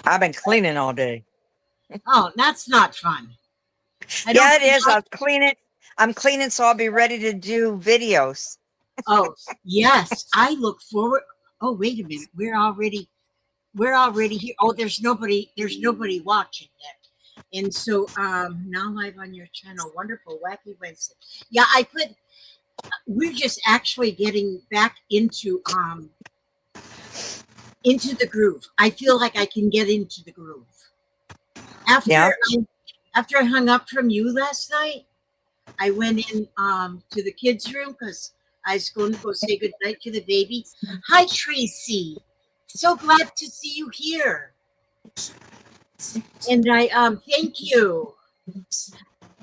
I've been cleaning all day. Oh, that's not fun. Yeah, it is. I'll clean it. I'm cleaning, so I'll be ready to do videos. Oh, yes. I look forward. Oh, wait a minute. We're already here. Oh, there's nobody watching yet. And so now live on your channel. Wonderful, Wacky Wednesday. Yeah, we're just actually getting back into the groove. I feel like I can get into the groove. After I hung up from you last night, I went in to the kids' room because I was going to go say goodnight to the baby. Hi, Tracy. So glad to see you here. And I thank you.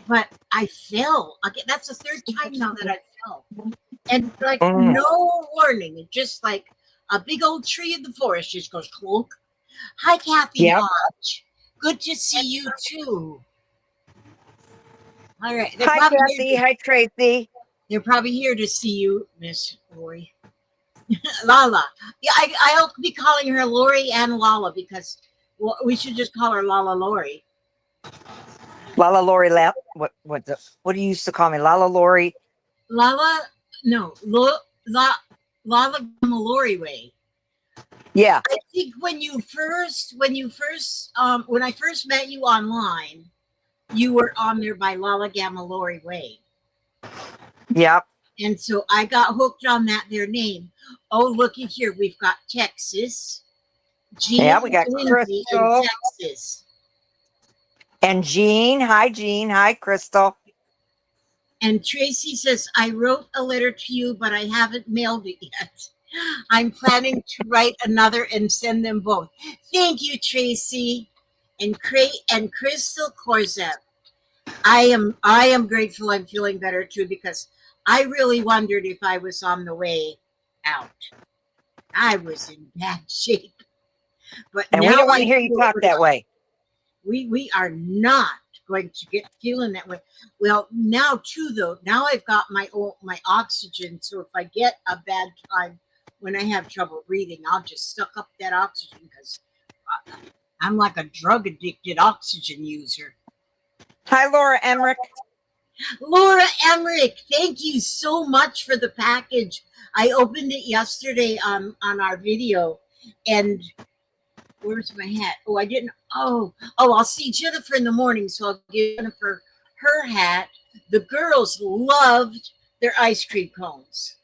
But I fell. Okay, that's the third time now that I fell. And like no warning. It's just like a big old tree in the forest just goes clunk. Hi, Kathy Hodge. Good to see you too. All right. Hi, Kathy. Hi, Tracy. They're probably here to see you, Miss Lori. Lala. Yeah, I'll be calling her Lori and Lala because we should just call her Lala Lori. Lala Lori. What do you used to call me? Lala Lori. Lala. No. Lala Lori way. Yeah. I think when I first met you online, you were on there by Lala Gamma Lori Way. Yep. And so I got hooked on their name. Oh, looky here. We've got Texas. Jean, we got Crystal. In Texas. And Jean. Hi, Jean. Hi, Crystal. And Tracy says, I wrote a letter to you, but I haven't mailed it yet. I'm planning to write another and send them both. Thank you, Tracy. And Crystal Corzev. I am grateful I'm feeling better too, because I really wondered if I was on the way out. I was in bad shape. But and now we don't want to hear you talk that way. We are not going to get feeling that way. Well, now too, though, now I've got my oxygen. So if I get a bad time when I have trouble breathing, I'll just suck up that oxygen because I'm like a drug addicted oxygen user. Hi, Laura Emmerich. Laura Emmerich, thank you so much for the package. I opened it yesterday on our video, and where's my hat? Oh, I didn't. Oh, I'll see Jennifer in the morning, so I'll give Jennifer her hat. The girls loved their ice cream cones.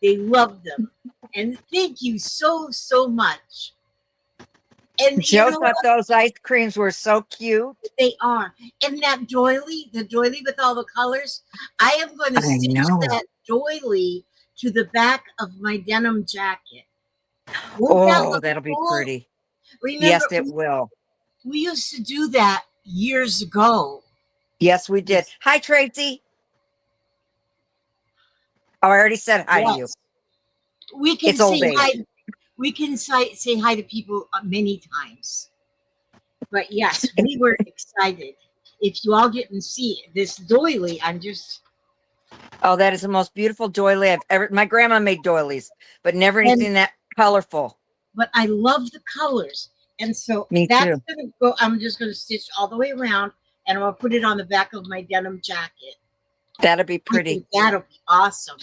They loved them. And thank you so much. And Joe thought those ice creams were so cute. They are. And that doily, the doily with all the colors, I am going to stitch that doily to the back of my denim jacket. Oh, that'll be pretty. Remember, yes, it will. We used to do that years ago. Yes, we did. Hi, Tracy. Oh, I already said hi to you. We can say hi. We can say hi to people many times. But yes, we were excited. If you all didn't see this doily, I'm just... Oh, that is the most beautiful doily I've ever... My grandma made doilies, but never anything that colorful. But I love the colors. And so that's going to go... I'm just going to stitch all the way around, and I'll put it on the back of my denim jacket. That'll be pretty. That'll be awesome.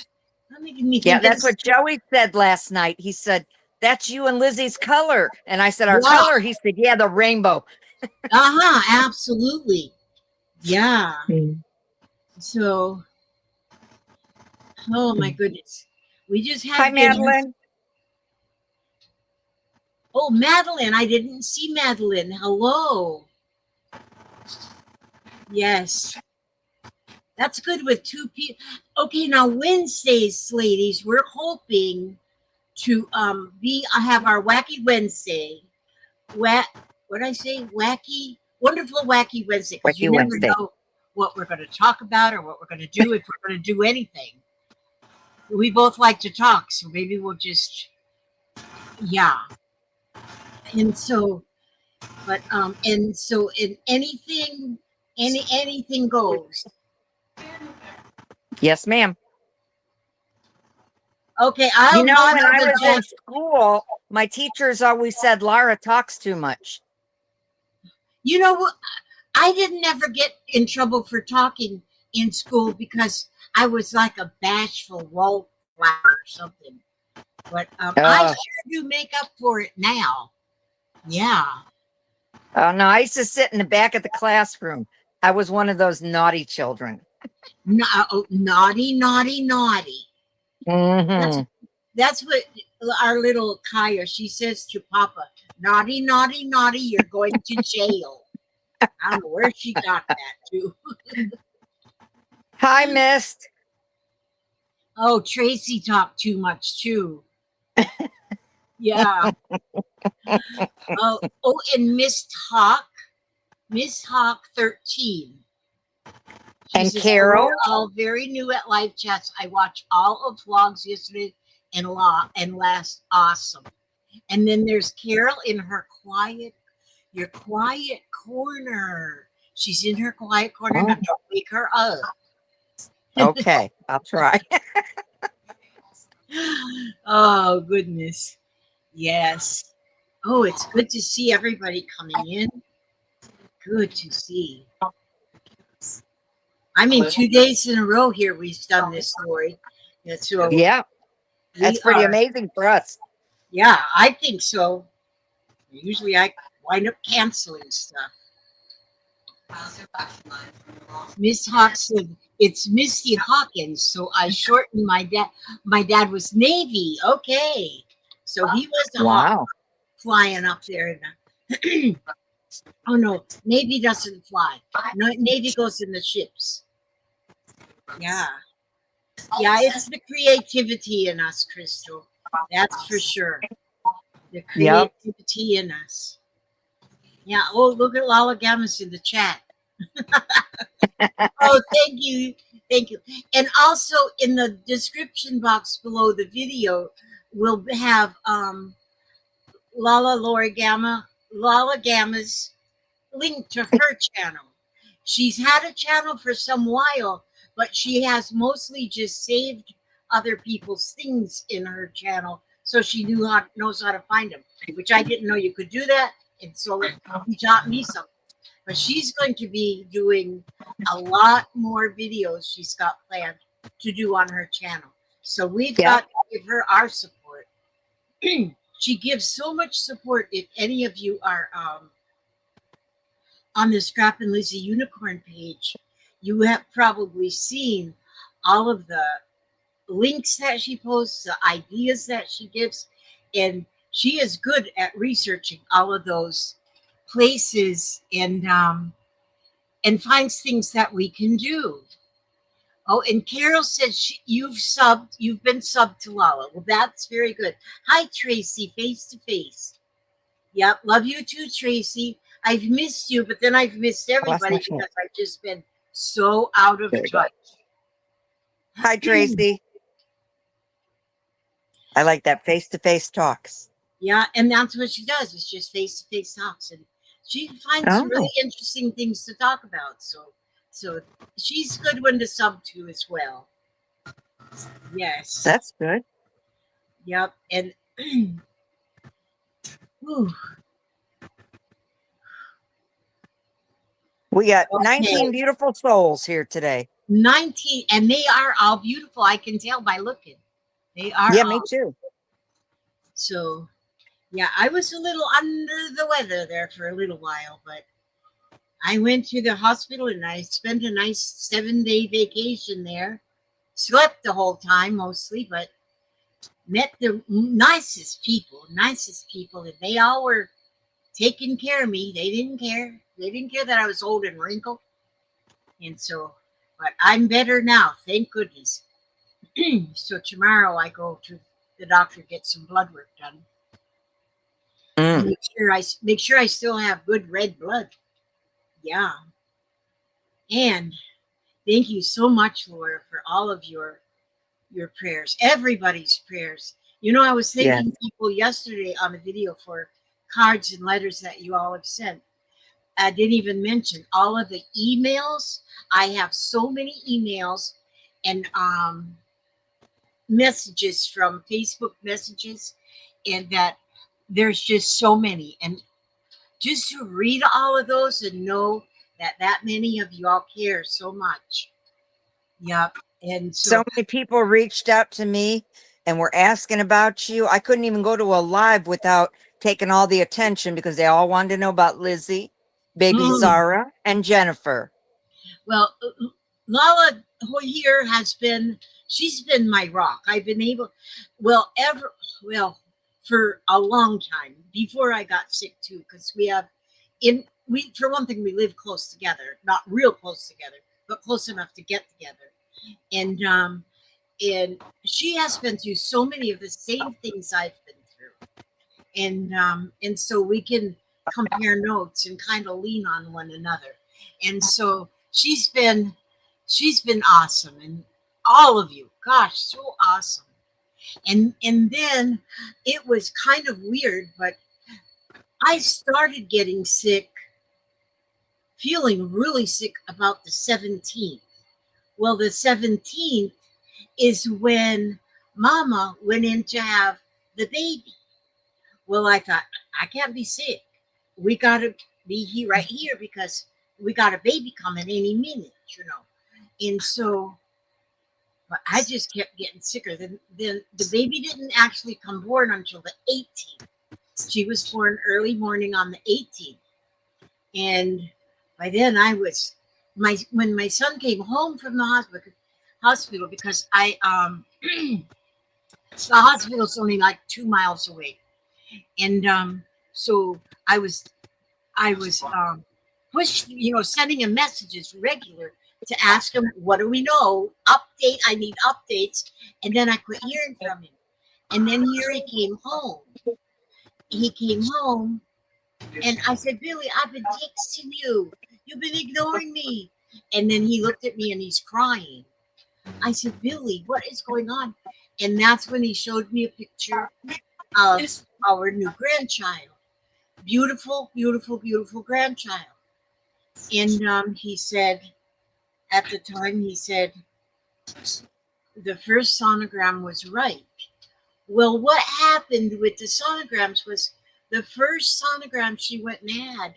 Yeah, that's what Joey said last night. He said, that's you and Lizzie's color. And I said, our color? He said, yeah, the rainbow. Absolutely. Yeah. So, oh my goodness. We just had... Hi, Madeline. Oh, Madeline. I didn't see Madeline. Hello. Yes. That's good with two people. Okay, now Wednesdays, ladies, we're hoping to have our Wacky Wednesday. What did I say? Wonderful Wacky Wednesday. Because you never know what we're going to talk about or what we're going to do, if we're going to do anything. We both like to talk, so maybe we'll just, yeah. And so, but and so in anything goes. Yes, ma'am. Okay, when I was in school, my teachers always said Lara talks too much. You know what? I didn't ever get in trouble for talking in school because I was like a bashful wallflower or something. But I sure do make up for it now. Yeah. Oh, no, I used to sit in the back of the classroom. I was one of those naughty children. Naughty, naughty, naughty. Mm-hmm. That's what our little Kaya, she says to Papa, naughty, naughty, naughty, you're going to jail. I don't know where she got that to. Hi, Mist. Oh, Tracy talked too much too. Yeah. Oh, and Miss Hawk 13. She And says, Carol. we're all very new at live chats. I watched all of vlogs yesterday and last. Awesome. And then there's Carol in her your quiet corner. She's in her quiet corner. Now don't wake her up. Okay, I'll try. Oh, goodness. Yes. Oh, it's good to see everybody coming in. Good to see. I mean, 2 days in a row here we've done this story. So yeah, that's pretty amazing for us. Yeah, I think so. Usually I wind up canceling stuff. Miss Hawk said, it's Misty Hawkins, so I shortened my dad. My dad was Navy. Okay. So he was a hawk flying up there. Oh, no. Navy doesn't fly. No, Navy goes in the ships. Yeah. Yeah, it's the creativity in us, Crystal. That's for sure. The creativity in us. Yeah. Oh, look at Lala Gammas in the chat. Oh, thank you. Thank you. And also in the description box below the video, we'll have Lala Gamma's link to her channel. She's had a channel for some while, but she has mostly just saved other people's things in her channel, so she knows how to find them, which I didn't know you could do that, and so he taught me something. But she's going to be doing a lot more videos she's got planned to do on her channel. So we've got to give her our support. She gives so much support. If any of you are on the Scrap and Lizzie Unicorn page, you have probably seen all of the links that she posts, the ideas that she gives, and she is good at researching all of those places and finds things that we can do. Oh, and Carol says you've been subbed to Lala. Well, that's very good. Hi, Tracy, face to face. Yep, love you too, Tracy. I've missed you, but then I've missed everybody because I've just been so out of touch. Hi, Tracy. I like that face-to-face talks. Yeah, and that's what she does. It's just face-to-face talks, and she finds some really interesting things to talk about. So she's a good one to sub to as well. Yes, that's good. Yep, and we got 19 beautiful souls here today. 19, and they are all beautiful. I can tell by looking. They are. Yeah, me too. So, yeah, I was a little under the weather there for a little while, but I went to the hospital and I spent a nice 7-day vacation there. Slept the whole time mostly, but met the nicest people, and they all were taking care of me. They didn't care. They didn't care that I was old and wrinkled. And so, but I'm better now, thank goodness. So tomorrow I go to the doctor, get some blood work done. Make sure I still have good red blood. Yeah. And thank you so much, Laura, for all of your prayers, everybody's prayers. You know, I was thanking people yesterday on the video for cards and letters that you all have sent. I didn't even mention all of the emails. I have so many emails and messages from Facebook messages, and that there's just so many. And just to read all of those and know that many of you all care so much. Yep. And So so, many people reached out to me and were asking about you. I couldn't even go to a live without taking all the attention because they all wanted to know about Lizzie, baby mm, Zara, and Jennifer. well, Lala here has been, she's been my rock. I've been able, well, well, for a long time before I got sick too, because for one thing, we live close together, not real close together, but close enough to get together. And she has been through so many of the same things I've been through, and so we can compare notes and kind of lean on one another. And so she's been awesome, and all of you, gosh, so awesome. And then it was kind of weird, but I started getting sick, feeling really sick about the 17th. Well, the 17th is when Mama went in to have the baby. Well, I thought, I can't be sick. We got to be here right here because we got a baby coming any minute, you know. And so, but I just kept getting sicker. Then the baby didn't actually come born until the 18th. She was born early morning on the 18th. And by then I was, when my son came home from the hospital because the hospital's only like 2 miles away. And so I was push, sending him messages regular to ask him, what do we know? Update, I need updates. And then I quit hearing from him. And then here he came home. He came home and I said, Billy, I've been texting you. You've been ignoring me. And then he looked at me and he's crying. I said, Billy, what is going on? And that's when he showed me a picture of our new grandchild. Beautiful, beautiful, beautiful grandchild. And he said, at the time, he said, the first sonogram was right. Well, what happened with the sonograms was the first sonogram she went and had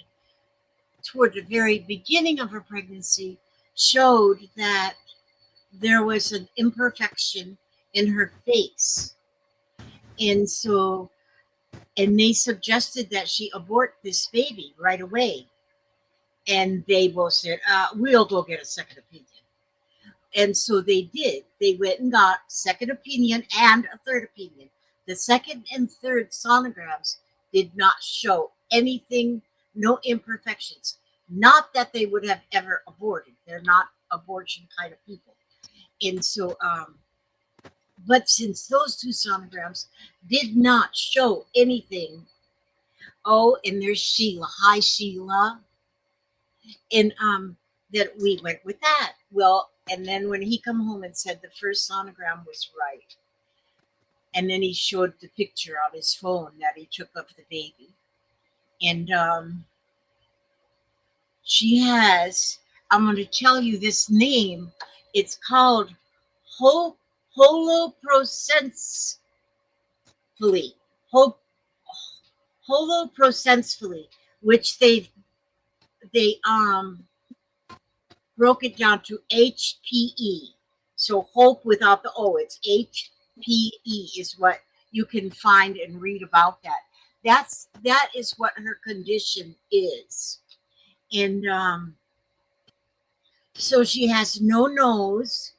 toward the very beginning of her pregnancy showed that there was an imperfection in her face. And so, and they suggested that she abort this baby right away. And they both said, we'll go get a second opinion. And so they did. They went and got second opinion and a third opinion. The second and third sonograms did not show anything, no imperfections. Not that they would have ever aborted. They're not abortion kind of people. And so, but since those two sonograms did not show anything, oh, and there's Sheila. Hi, Sheila. And that we went with that. Well, and then when he come home and said the first sonogram was right, and then he showed the picture on his phone that he took of the baby, and she has. I'm going to tell you this name. It's called holoprosencephaly. Holoprosencephaly, which they broke it down to HPE. So hope without the O, it's HPE is what you can find and read about that. That is what her condition is. And so she has no nose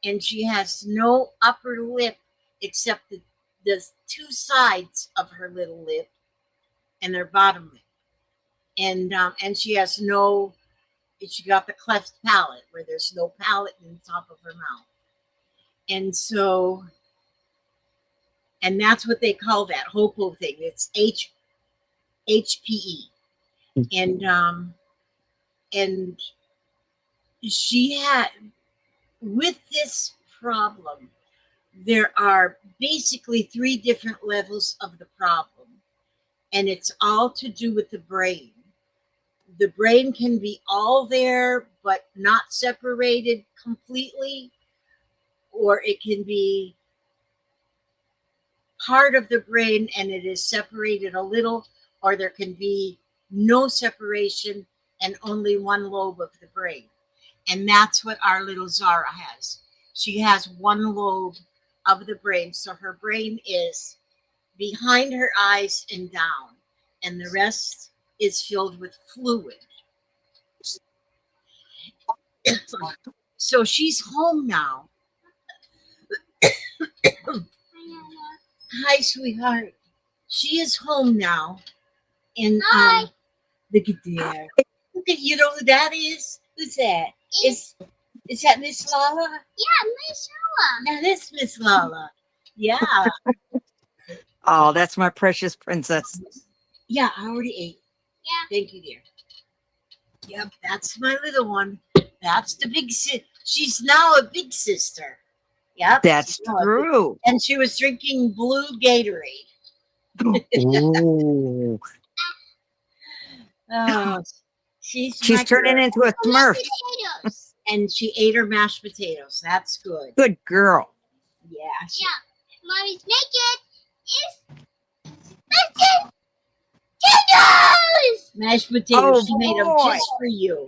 and she has no upper lip except the two sides of her little lip and her bottom lip. And she has no, she got the cleft palate where there's no palate in the top of her mouth. And so, and that's what they call that HOPO thing. It's HPE. And she had, with this problem, there are basically 3 different levels of the problem. And it's all to do with the brain. The brain can be all there, but not separated completely, or it can be part of the brain and it is separated a little, or there can be no separation and only one lobe of the brain. And that's what our little Zara has. She has one lobe of the brain. So her brain is behind her eyes and down, and the rest is filled with fluid. So she's home now. Hi, sweetheart. She is home now. And look at there. Look at, you know who that is? Who's that? Is that Miss Lala? Yeah, Miss Lala. That is Miss Lala. Yeah. Oh, that's my precious princess. Yeah, I already ate. Yeah. Thank you, dear. Yep, that's my little one. That's the big sis. She's now a big sister. Yep. That's true. And she was drinking blue Gatorade. Ooh. Oh, she's turning into a Smurf. Potatoes. And she ate her mashed potatoes. That's good. Good girl. Yeah. Yeah. Mommy's naked is potatoes. Mashed potatoes. Oh, She made them boy. just for you.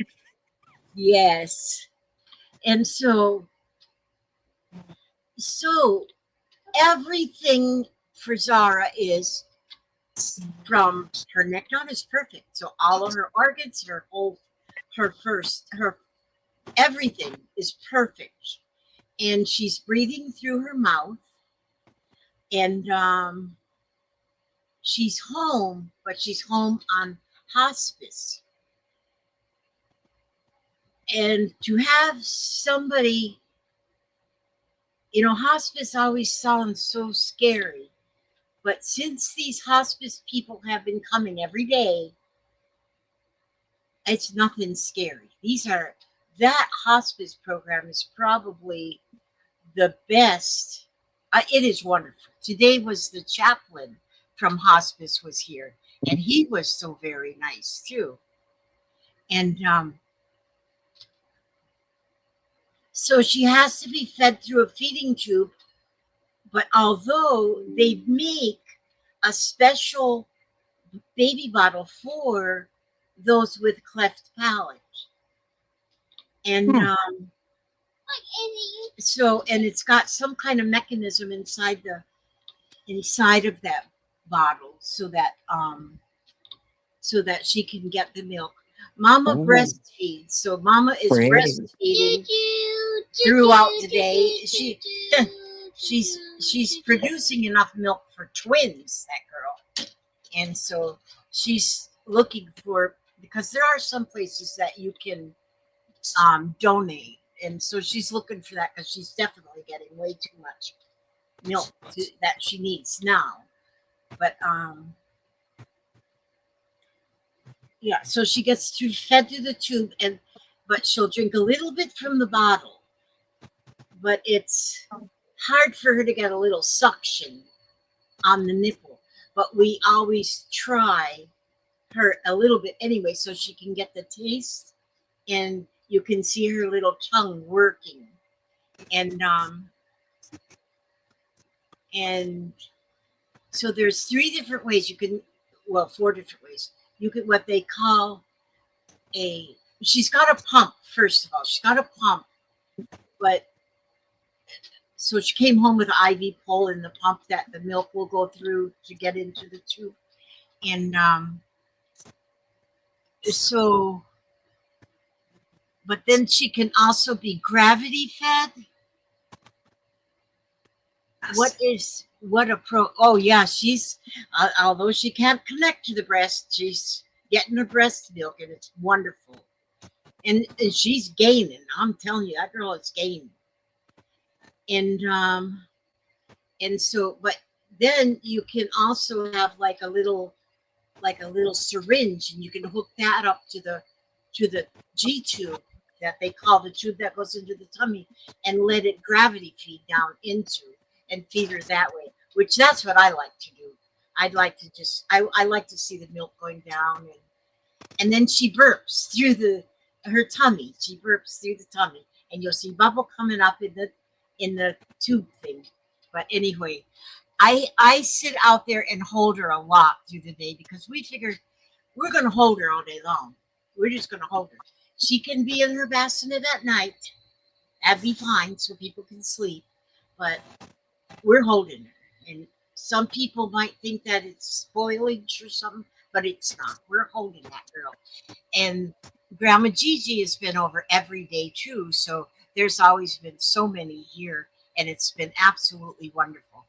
Yes. And so everything for Zara is from her neck down is perfect. So all of her organs, her everything is perfect. And she's breathing through her mouth. And she's home, but she's home on hospice. And to have somebody, hospice always sounds so scary. But since these hospice people have been coming every day, it's nothing scary. That hospice program is probably the best. It is wonderful. Today was the chaplain from hospice was here, and he was so very nice too. And so she has to be fed through a feeding tube, but although they make a special baby bottle for those with cleft palate. And and it's got some kind of mechanism inside of that bottle so that she can get the milk. Mama breastfeeds, so Mama is breastfeeding throughout the day. She's producing enough milk for twins, that girl. And so she's looking for, because there are some places that you can donate. And so she's looking for that because she's definitely getting way too much milk that she needs now. But yeah, so she gets fed through the tube, but she'll drink a little bit from the bottle. But it's hard for her to get a little suction on the nipple. But we always try her a little bit anyway, so she can get the taste, and you can see her little tongue working. And so there's 3 different ways you can, 4 different ways. You could, what they call she's got a pump, first of all. She's got a pump, but so she came home with an IV pole and the pump that the milk will go through to get into the tube. And but then she can also be gravity fed. Oh yeah, she's although she can't connect to the breast, she's getting her breast milk, and it's wonderful. And she's gaining. I'm telling you, that girl is gaining. And so, but then you can also have like a little syringe, and you can hook that up to the G tube that they call the tube that goes into the tummy, and let it gravity feed down into and feed her that way, which that's what I like to do. I'd like to I like to see the milk going down, and then she burps through her tummy. She burps through the tummy, and you'll see bubble coming up in the tube thing. But anyway, I sit out there and hold her a lot through the day because we figured we're going to hold her all day long. We're just going to hold her. She can be in her bassinet at night. That'd be fine so people can sleep. But we're holding her. And some people might think that it's spoilage or something, but it's not. We're holding that girl. And Grandma Gigi has been over every day too. So there's always been so many here. And it's been absolutely wonderful.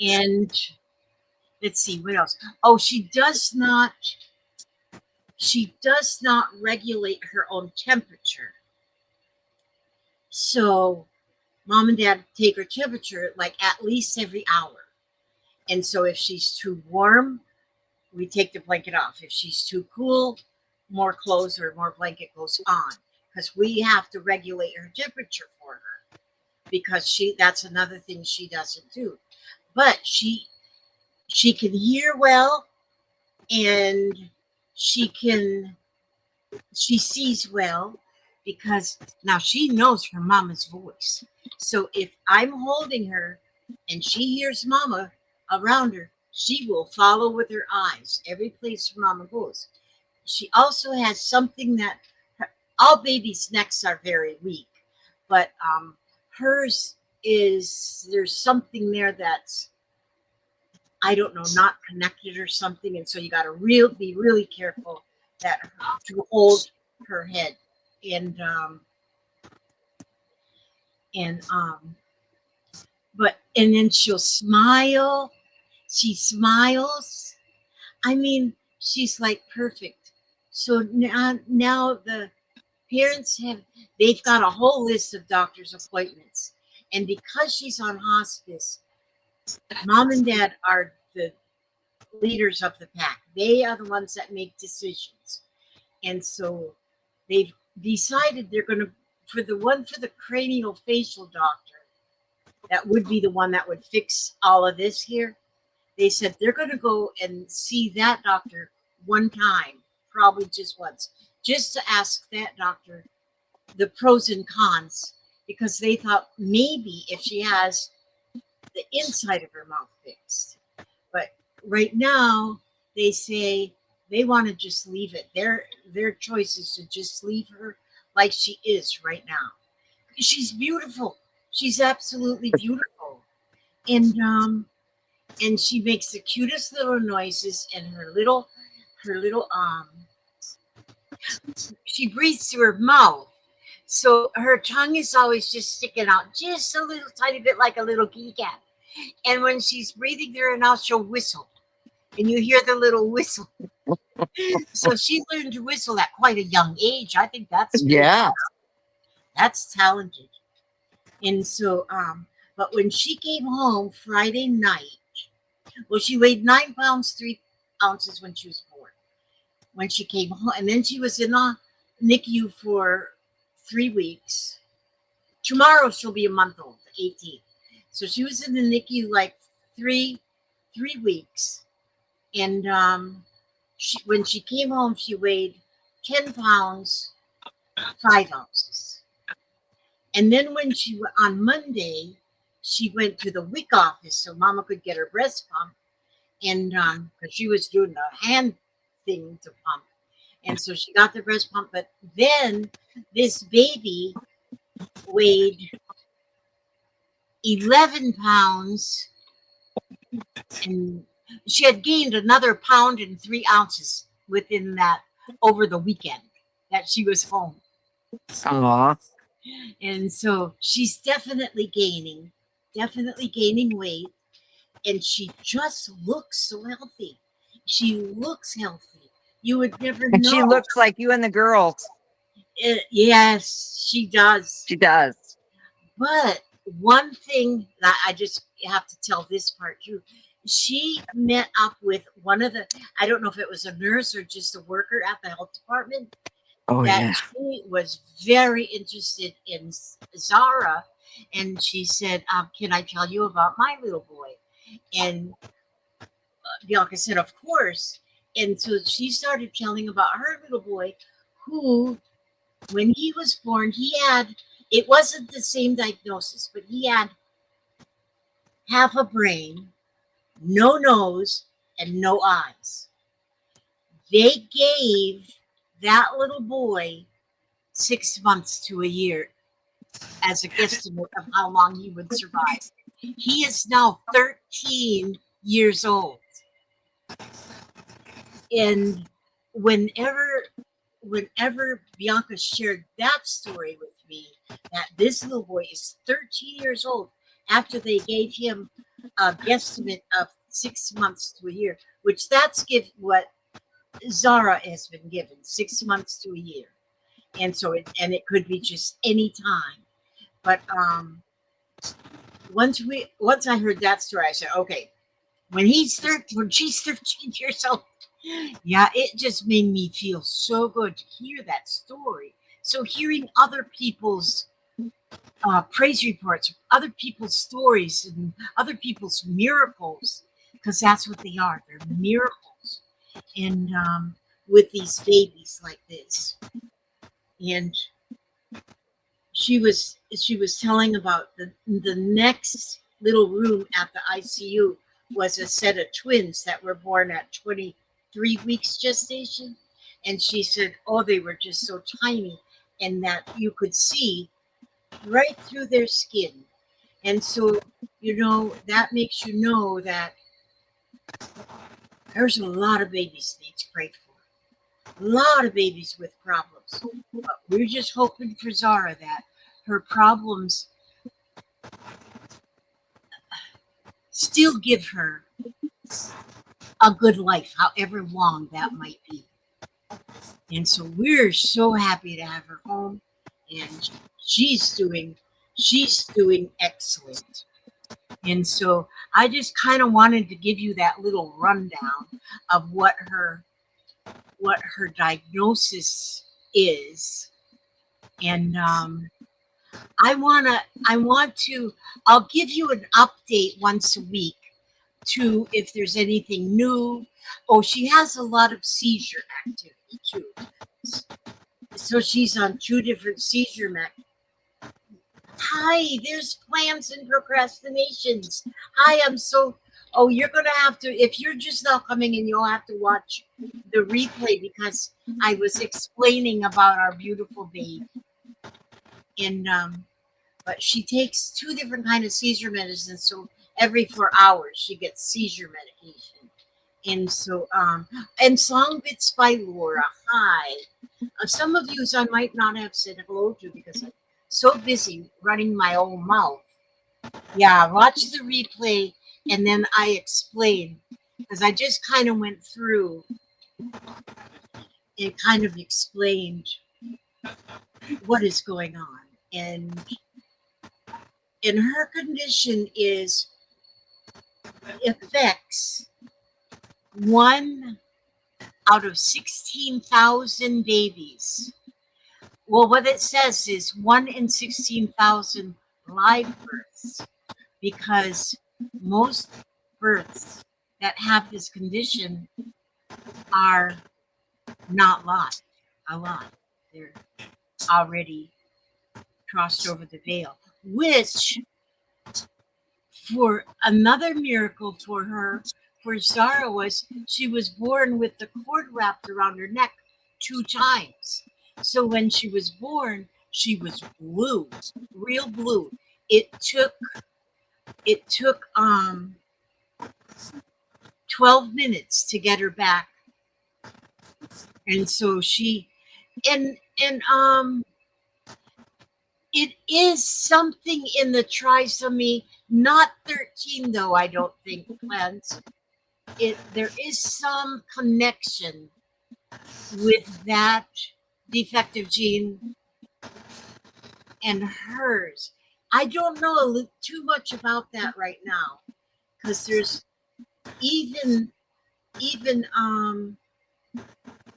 And let's see what else. Oh, she does not regulate her own temperature. So mom and dad take her temperature like at least every hour. And so if she's too warm, we take the blanket off. If she's too cool, more clothes or more blanket goes on. Because we have to regulate her temperature for her. Because that's another thing she doesn't do. But she can hear well, and she sees well, because now she knows her mama's voice. So if I'm holding her and she hears mama around her, she will follow with her eyes every place her mama goes. She also has something that all babies' necks are very weak, but hers is, there's something there that's, I don't know, not connected or something, and so you got to be really careful to hold her head, and then she'll smile. She smiles. I mean, she's like perfect. So now the parents they've got a whole list of doctor's appointments, and because she's on hospice, mom and dad are the leaders of the pack. They are the ones that make decisions. And so they've decided they're going to, for the cranial facial doctor, that would be the one that would fix all of this here. They said they're going to go and see that doctor one time, probably just once, just to ask that doctor the pros and cons, because they thought maybe if she has the inside of her mouth fixed. But right now, they say they want to just leave it. Their choice is to just leave her like she is right now. She's beautiful. She's absolutely beautiful. And she makes the cutest little noises, and her little she breathes through her mouth. So her tongue is always just sticking out just a little tiny bit like a little kitty cat. And when she's breathing through her mouth, she'll whistle. And you hear the little whistle. So she learned to whistle at quite a young age. I think that's good. Yeah. That's talented. And so, but when she came home Friday night, well, she weighed 9 pounds, 3 ounces when she was born. When she came home, and then she was in the NICU for 3 weeks. Tomorrow she'll be a month old, the 18th. So she was in the NICU like three weeks. And when she came home, she weighed 10 pounds, 5 ounces. And then on Monday, she went to the WIC office so mama could get her breast pump. And because she was doing the hand thing to pump. And so she got the breast pump. But then this baby weighed 11 pounds, and she had gained another pound and 3 ounces within that, over the weekend that she was home. Aw. And so she's definitely gaining weight, and she just looks so healthy. She looks healthy. You would never know. And she looks like you and the girls. Yes, she does. She does. But one thing that I just have to tell this part too, she met up with one of the, I don't know if it was a nurse or just a worker at the health department, that she was very interested in Zara. And she said, can I tell you about my little boy? And Bianca said, of course. And so she started telling about her little boy, who, when he was born, it wasn't the same diagnosis, but he had half a brain no nose, and no eyes. They gave that little boy 6 months to a year as a guesstimate of how long he would survive. He is now 13 years old. And whenever Bianca shared that story with me, that this little boy is 13 years old after they gave him a guesstimate of 6 months to a year, which that's what Zara has been given, 6 months to a year. And so it could be just any time. But once I heard that story, I said, okay, when she's 13 years old, yeah, it just made me feel so good to hear that story. So hearing other people's praise reports, other people's stories, and other people's miracles, because that's what they are. They're miracles. And with these babies like this. And she was telling about the next little room at the ICU was a set of twins that were born at 23 weeks gestation. And she said, oh, they were just so tiny and that you could see right through their skin. And so, that makes you know that there's a lot of babies need to pray for. A lot of babies with problems. But we're just hoping for Zara that her problems still give her a good life, however long that might be. And so we're so happy to have her home, and she's doing excellent. And so I just kind of wanted to give you that little rundown of what her diagnosis is. And I'll give you an update once a week to if there's anything new. Oh, she has a lot of seizure activity too. So she's on 2 different seizure Hi, there's plans and procrastinations. Hi, you're going to have to, if you're just now coming in, you'll have to watch the replay because I was explaining about our beautiful baby. And, but she takes 2 different kind of seizure medicines. So every 4 hours she gets seizure medication. And so, and song bits by Laura. Hi. Some of you I might not have said hello to because I'm so busy running my own mouth. Yeah, watch the replay and then I explain because I just kind of went through and kind of explained what is going on. And her condition affects 1 out of 16,000 babies. Well, what it says is 1 in 16,000 live births, because most births that have this condition are not alive. They're already crossed over the veil, which for another miracle for Zara was she was born with the cord wrapped around her neck 2 times. So when she was born, she was blue, real blue. It took 12 minutes to get her back. And so it is something in the trisomy, not 13 though, I don't think, Cleanse. There is some connection with that defective gene and hers. I don't know too much about that right now because there's even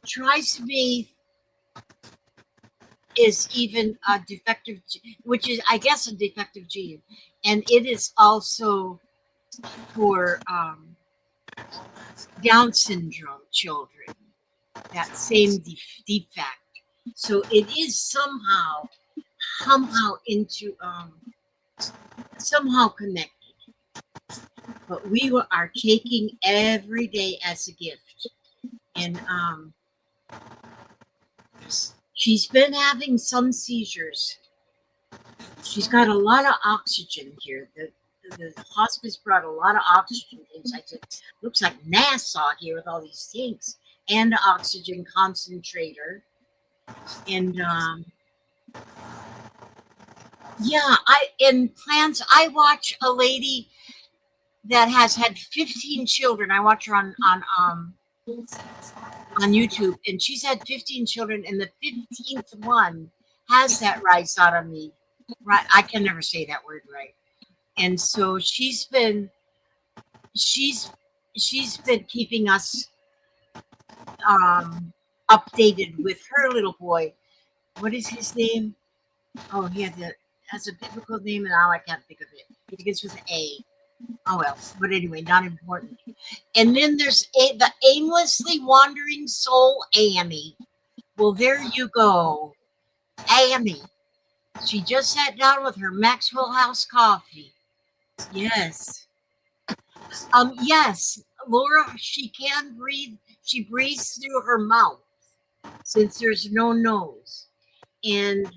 trisomy is even a defective, which is, I guess, a defective gene, and it is also for Down syndrome children, that same defect. So it is somehow somehow connected. but are taking every day as a gift. And she's been having some seizures. She's got a lot of oxygen here. The hospice brought a lot of oxygen things. I said, looks like NASA here with all these tanks and an oxygen concentrator. And yeah, I watch a lady that has had 15 children. I watch her on YouTube, and she's had 15 children, and the 15th one has that rhizotomy. Right, I can never say that word right. And so she's been keeping us updated with her little boy. What is his name? Oh, he has a biblical name, and now I can't think of it. It begins with an A. Oh well, but anyway, not important. And then there's the aimlessly wandering soul, Annie. Well, there you go, Annie. She just sat down with her Maxwell House coffee. Yes. Yes, Laura, she can breathe. She breathes through her mouth since there's no nose. And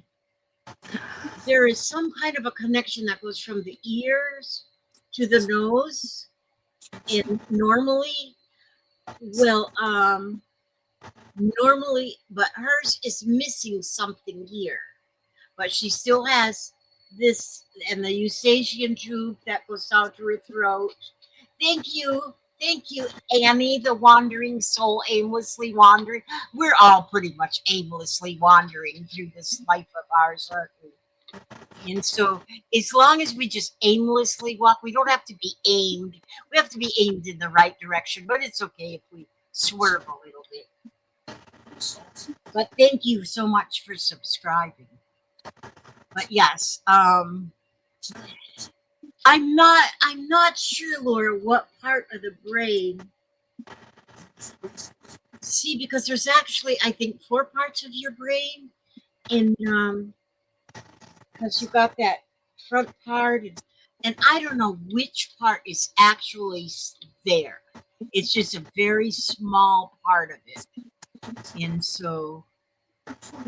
there is some kind of a connection that goes from the ears to the nose. And normally, but hers is missing something here. But she still has this, and the eustachian tube that goes down to her throat. Thank you, Annie, the wandering soul, aimlessly wandering. We're all pretty much aimlessly wandering through this life of ours, aren't we? And so, as long as we just aimlessly walk, we don't have to be aimed. We have to be aimed in the right direction, but it's okay if we swerve a little bit. But thank you so much for subscribing. But yes, I'm not sure, Laura, what part of the brain. See, because there's actually, I think, 4 parts of your brain, and because you got that front part, and I don't know which part is actually there. It's just a very small part of it, and so,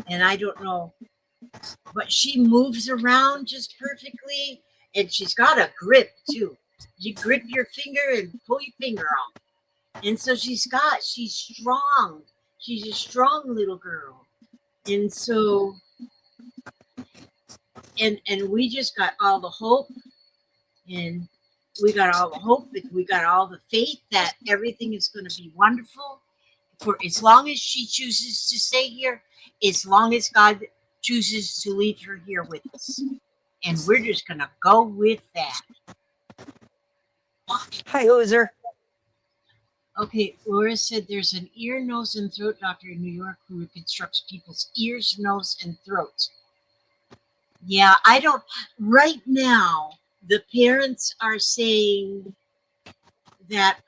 and I don't know. But she moves around just perfectly, and she's got a grip too. You grip your finger and pull your finger off. And so she's strong. She's a strong little girl. And so, and we just got all the hope, and we got all the hope, we got all the faith that everything is going to be wonderful for as long as she chooses to stay here, as long as God chooses to leave her here with us. And we're just going to go with that. Hi, Ozer. Okay, Laura said there's an ear, nose, and throat doctor in New York who reconstructs people's ears, nose, and throats. Yeah, I don't. Right now, the parents are saying that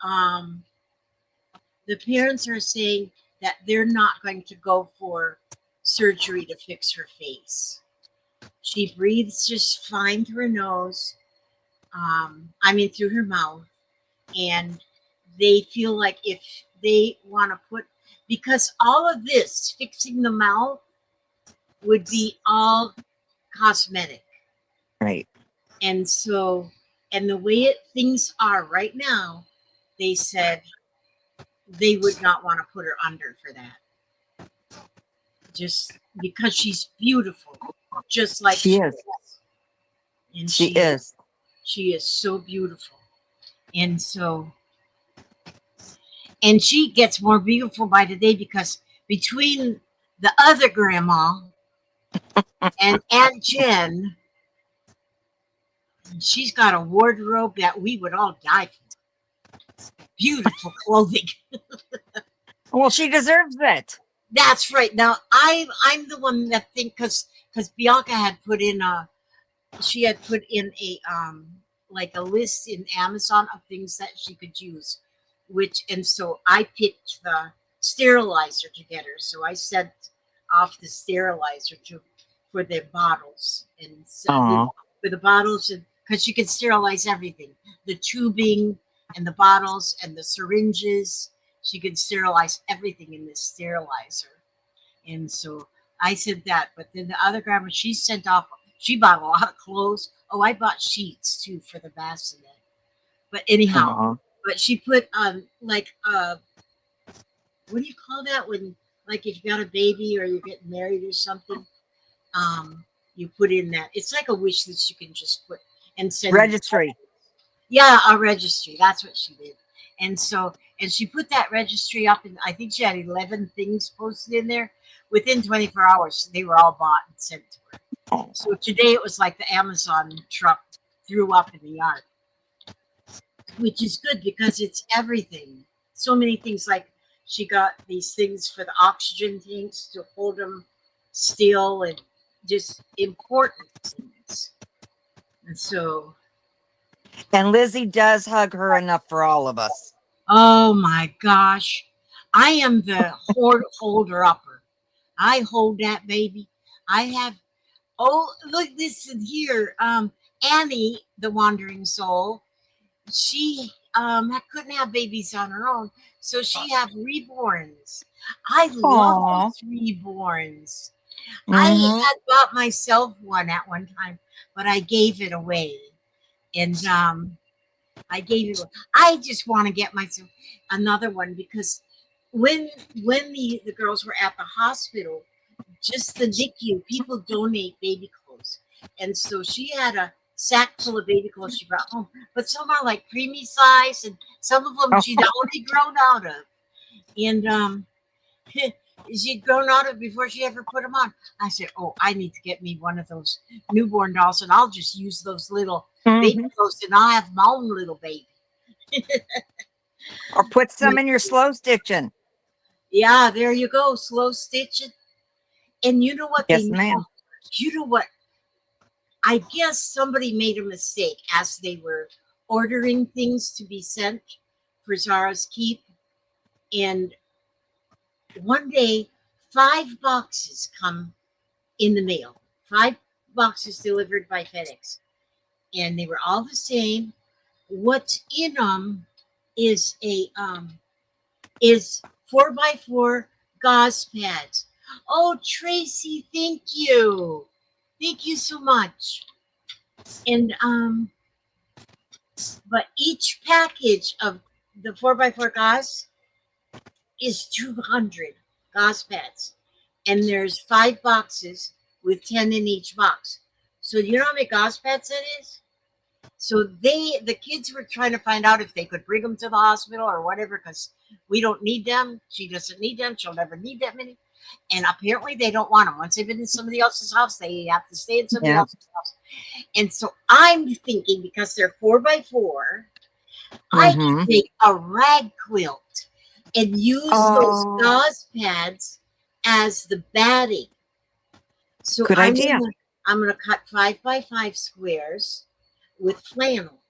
they're not going to go for surgery to fix her face. She breathes just fine through her nose, through her mouth, and they feel like if they want to because all of this, fixing the mouth, would be all cosmetic. Right. And so, and the way things are right now, they said they would not want to put her under for that. Just because she's beautiful, just like she is. And she is. She is so beautiful. And so, and she gets more beautiful by the day because between the other grandma and Aunt Jen, she's got a wardrobe that we would all die for. Beautiful clothing. Well, she deserves it. That's right. Now I'm the one that because Bianca had put in a like a list in Amazon of things that she could use, and so I picked the sterilizer to get her. So I sent off the sterilizer for the bottles, and so for the bottles, and because she can sterilize everything, the tubing and the bottles and the syringes. She can sterilize everything in this sterilizer. And so I said that. But then the other grandma, she sent off, she bought a lot of clothes. Oh, I bought sheets too for the bassinet. But anyhow, Aw. but she put like what do you call that when, like, if you got a baby or you're getting married or something, you put in that. It's like a wish list you can just put and send. Registry. Yeah, a registry. That's what she did. And so, and she put that registry up, and I think she had 11 things posted in there. Within 24 hours, they were all bought and sent to her. Oh. So today it was like the Amazon truck threw up in the yard, which is good because it's everything. So many things, like she got these things for the oxygen tanks to hold them still, and just important things. And so, And Lizzie does hug her enough for all of us. oh my gosh, I am the holder upper. I hold that baby. I have, oh, look, listen here. Annie, the wandering soul, she couldn't have babies on her own, so she had reborns. I love Aw. those reborns. I Mhm. had bought myself one at one time, but I gave it away. And I gave it away. I just want to get myself another one because when the girls were at the hospital, just the NICU, people donate baby clothes. And so she had a sack full of baby clothes she brought home. But some are like preemie size, and some of them she'd already grown out of. And she'd grown out of before she ever put them on. I said, oh, I need to get me one of those newborn dolls, and I'll just use those little baby Mhm. clothes, and I'll have my own little baby. Or put some in your slow stitching. Yeah, there you go, slow stitching. And you know what they Yes, know? ma'am. You know what? I guess somebody made a mistake as they were ordering things to be sent for Zara's keep. And one day, 5 boxes come in the mail. 5 boxes delivered by FedEx. And they were all the same. What's in them is a is 4x4 gauze pads. Oh, Tracy, thank you. Thank you so much. And but each package of the 4x4 gauze is 200 gauze pads, and there's 5 boxes with 10 in each box. So you know how many gauze pads that is? So the kids were trying to find out if they could bring them to the hospital or whatever, because we don't need them. She doesn't need them. She'll never need that many. And apparently they don't want them. Once they've been in somebody else's house, they have to stay in somebody Yeah. else's house. And so I'm thinking, because they're 4x4, I can Mhm. make a rag quilt and use those Oh, gauze pads as the batting. So good idea. I'm gonna cut 5x5 squares with flannel,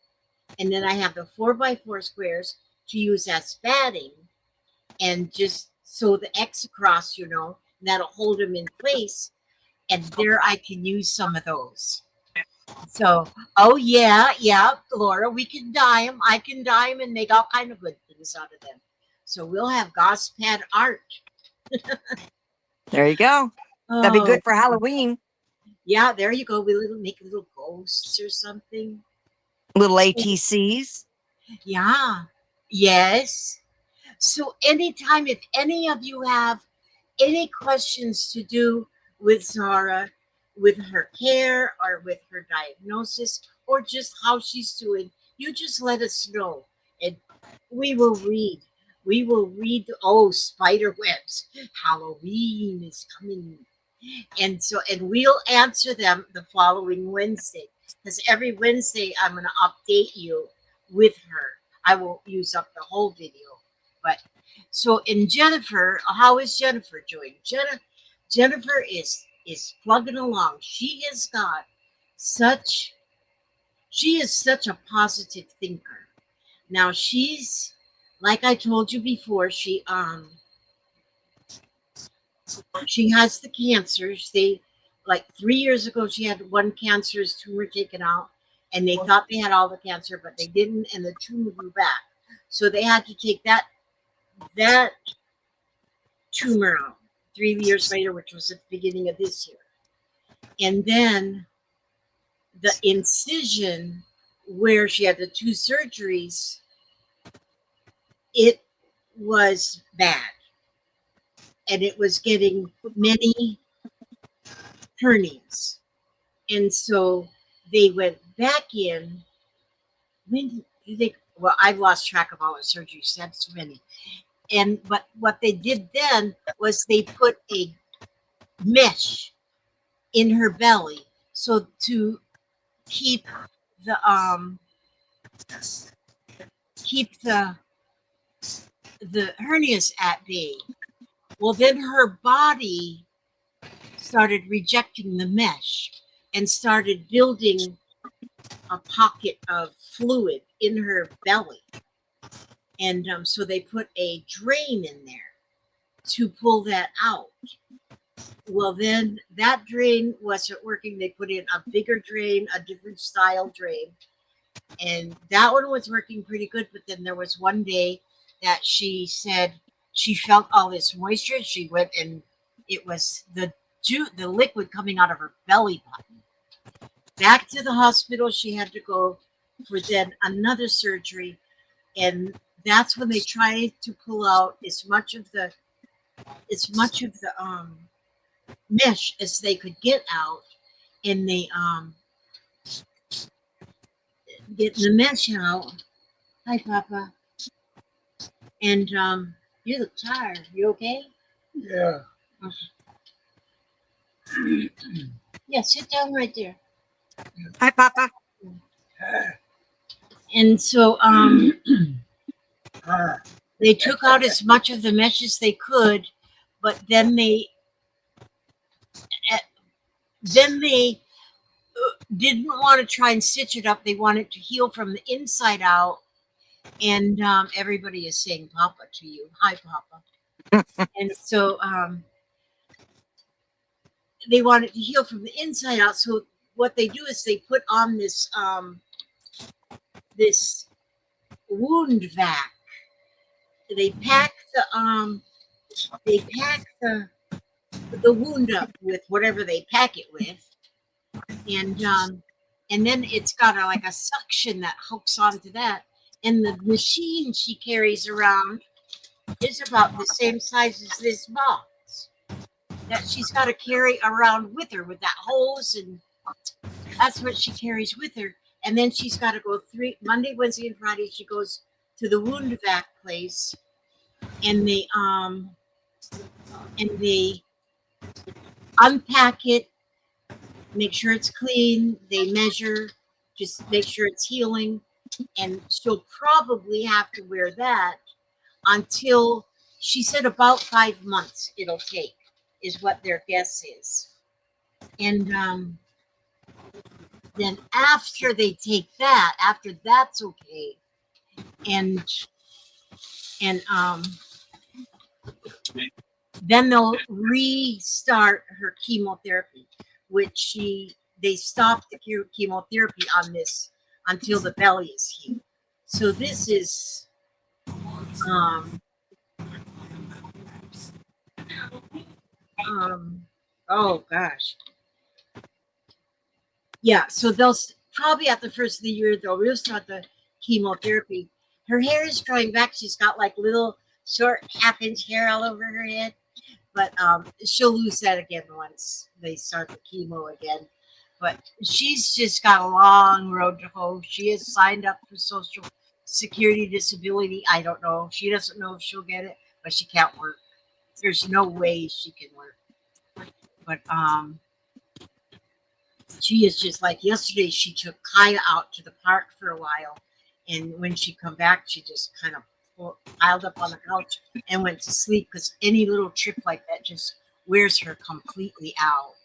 and then I have the 4x4 squares to use as batting, and just sew the X across, that'll hold them in place, and there I can use some of those. So, oh yeah, Laura, we can dye them. I can dye them and make all kind of good things out of them. So we'll have gauze pad art. There you go. That'd be Oh, good for Halloween. yeah, there you go. We make little ghosts or something. Little ATCs. Yeah, yes. So anytime, if any of you have any questions to do with Zara, with her care or with her diagnosis, or just how she's doing, you just let us know, and we will read. We will read. Oh, spider webs! Halloween is coming, and we'll answer them the following Wednesday, because every Wednesday I'm going to update you with her. I won't use up the whole video, but so in Jennifer, how is Jennifer doing? Jennifer is plugging along. Such she is such a positive thinker. Now she's, like I told you before, she has the cancers. They, like 3 years ago, she had one cancerous tumor taken out, and they thought they had all the cancer, but they didn't, and the tumor grew back. So they had to take that tumor out 3 years later, which was at the beginning of this year. And then the incision where she had the 2 surgeries, it was bad. And it was getting many hernias. And so they went back in. When did they? Well, I've lost track of all the surgeries. That's too many. But what they did then was they put a mesh in her belly, so to keep the hernias at bay. Well, then her body started rejecting the mesh and started building a pocket of fluid in her belly. And so they put a drain in there to pull that out. Well, then that drain wasn't working. They put in a bigger drain, a different style drain. And that one was working pretty good. But then there was one day that she said she felt all this moisture. She went and it was the liquid coming out of her belly button. Back to the hospital, she had to go for then another surgery. And that's when they tried to pull out as much of the mesh as they could get out, and they get the mesh out. Hi, Papa. And you look tired. You okay? Yeah. Yeah, sit down right there. Hi, Papa. And so they took out as much of the mesh as they could, but then they didn't want to try and stitch it up. They wanted to heal from the inside out. And everybody is saying Papa to you. Hi, Papa. And so they wanted to heal from the inside out. So what they do is they put on this this wound vac. They pack the wound up with whatever they pack it with, and then it's got like a suction that hooks onto that, and the machine she carries around is about the same size as this box that she's got to carry around with her with that hose, and that's what she carries with her. And then she's got to go Monday, Wednesday, and Friday. She goes to the wound vac place, and they unpack it, make sure it's clean. They measure, just make sure it's healing, and she'll probably have to wear that until, she said, about 5 months it'll take, is what their guess is. And then after they take that, after that's okay, and then they'll restart her chemotherapy, which they stopped the chemotherapy on this until the belly is healed. So this is oh gosh. Yeah, so they'll probably at the first of the year they'll restart the chemotherapy. Her hair is growing back. She's got like little short half-inch hair all over her head, but she'll lose that again once they start the chemo again. But she's just got a long road to hoe. She is signed up for Social Security disability. I don't know. She doesn't know if she'll get it, but she can't work. There's no way she can work. But she is just like, yesterday she took Kaya out to the park for a while, and when she come back, she just kind of piled up on the couch and went to sleep, because any little trip like that just wears her completely out.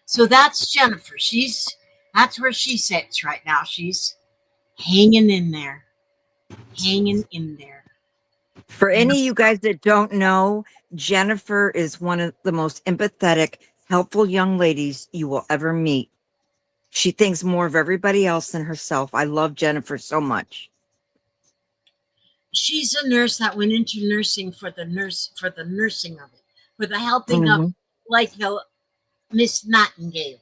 So that's Jennifer. That's where she sits right now. She's hanging in there. For any of you guys that don't know, Jennifer is one of the most empathetic, helpful young ladies you will ever meet. She thinks more of everybody else than herself. I love Jennifer so much. She's a nurse that went into nursing for the nursing of it, for the helping of, Mhm. like the Miss Nightingale,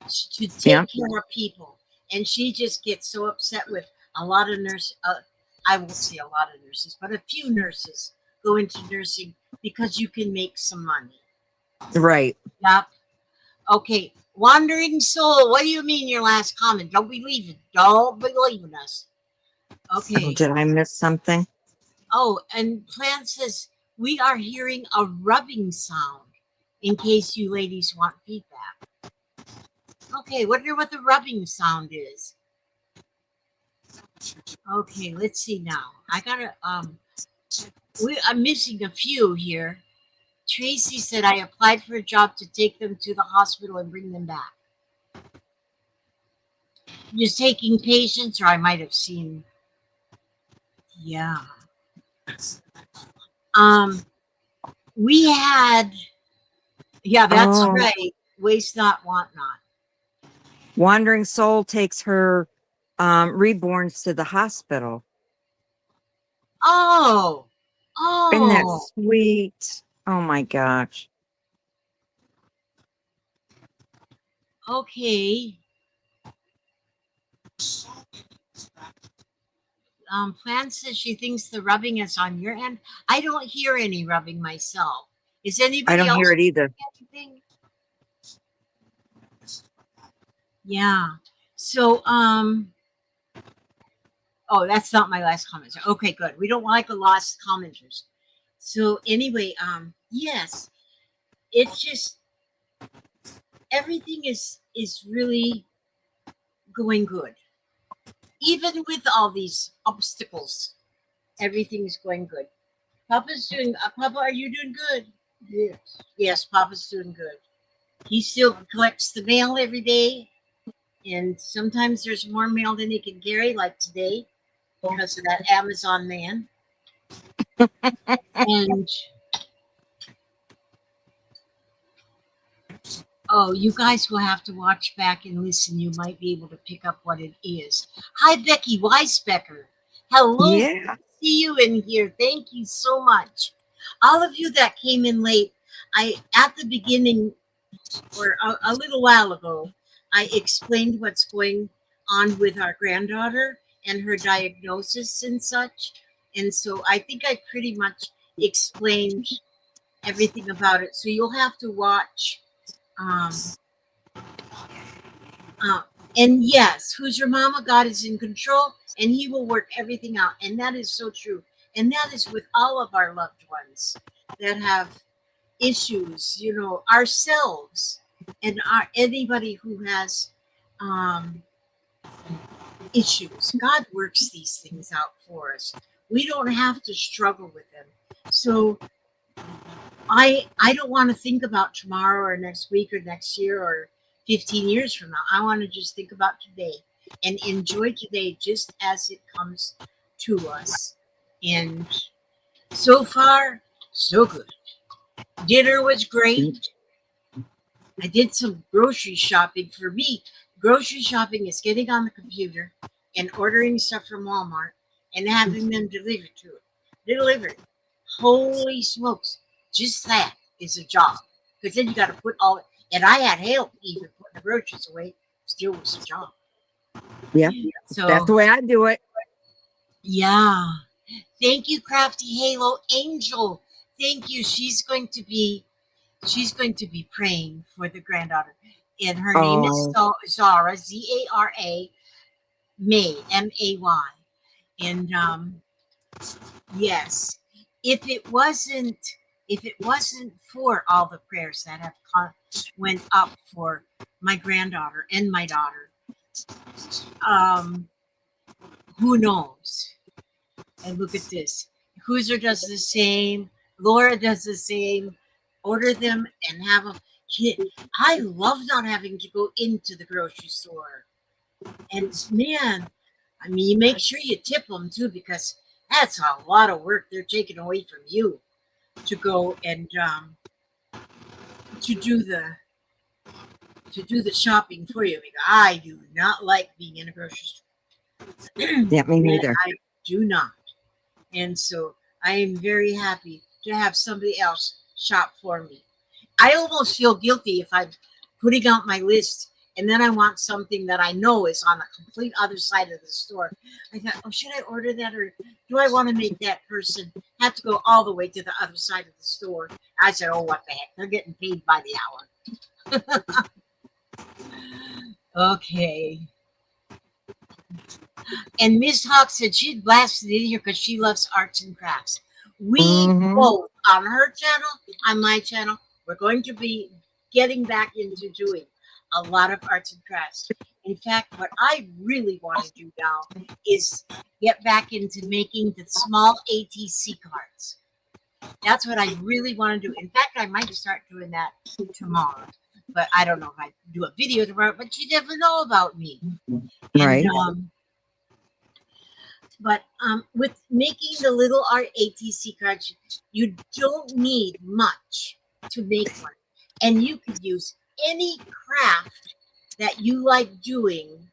to Yeah. take care of people. And she just gets so upset with a lot of nurses. I won't say a lot of nurses, but a few nurses go into nursing because you can make some money. Right. Yep. Okay. Wandering soul. What do you mean your last comment? Don't believe it. Don't believe in us. Oh, Okay. did I miss something? Oh, and Plan says we are hearing a rubbing sound in case you ladies want feedback. Okay, wonder what the rubbing sound is. Okay, let's see now. I gotta I'm missing a few here. Tracy said I applied for a job to take them to the hospital and bring them back. Just taking patients, or I might have seen. Yeah. We had. Yeah, that's Oh, right. Waste not, want not. Wandering Soul takes her reborns to the hospital. Oh, Isn't that oh. sweet? Oh my gosh. Okay. Plan says she thinks the rubbing is on your end. I don't hear any rubbing myself. Is I anybody don't hear else it either. anything? Yeah. So, oh, that's not my last comment. Okay, good. We don't like the lost commenters. So anyway, yes, it's just everything is really going good. Even with all these obstacles, everything's going good. Papa's doing. Papa, are you doing good? Yes. Yes, Papa's doing good. He still collects the mail every day, and sometimes there's more mail than he can carry, like today, because of that Amazon man. And oh, you guys will have to watch back and listen. You might be able to pick up what it is. Hi, Becky Weisbecker. Hello. Yeah. See you in here. Thank you so much. All of you that came in late, I at the beginning or a little while ago, I explained what's going on with our granddaughter and her diagnosis and such. And so I think I pretty much explained everything about it. So you'll have to watch. Um, uh, and yes, who's your mama? God is in control and he will work everything out. And that is so true. And that is with all of our loved ones that have issues, ourselves and anybody who has um, issues. God works these things out for us. We don't have to struggle with them. So I don't want to think about tomorrow or next week or next year or 15 years from now. I want to just think about today and enjoy today just as it comes to us. And so far, so good. Dinner was great. I did some grocery shopping. For me, grocery shopping is getting on the computer and ordering stuff from Walmart and having them delivered to it. Delivered. Holy smokes. Just that is a job. Because then you got to put all it. And I had help even putting the groceries away. Still was a job. Yeah. So That's the way I do it. yeah. Thank you, Crafty Halo Angel. Thank you. She's going to be praying for the granddaughter. And her name is Zara, Zara, May, May. And yes, if it wasn't for all the prayers that have went up for my granddaughter and my daughter, who knows? And look at this. Hooser does the same. Laura does the same. Order them and have them. I love not having to go into the grocery store. And man, I mean, you make sure you tip them too, because that's a lot of work they're taking away from you to go and to to do the shopping for you because I do not like being in a grocery store. Yeah, me neither. I do not. And so I am very happy to have somebody else shop for me. I almost feel guilty if I'm putting out my list and then I want something that I know is on the complete other side of the store. I thought, oh, should I order that, or do I want to make that person have to go all the way to the other side of the store? I said, oh, what the heck? They're getting paid by the hour. Okay. And Miss Hawk said she'd blasted in here because she loves arts and crafts. We both, on her channel, on my channel, we're going to be getting back into doing a lot of arts and crafts. In fact, what I really want to do now is get back into making the small ATC cards. That's what I really want to do. In fact, I might start doing that tomorrow. But I don't know if I do a video tomorrow, but you never know about me. Right. And, but with making the little art ATC cards, you don't need much to make one. And you could use any craft that you like doing.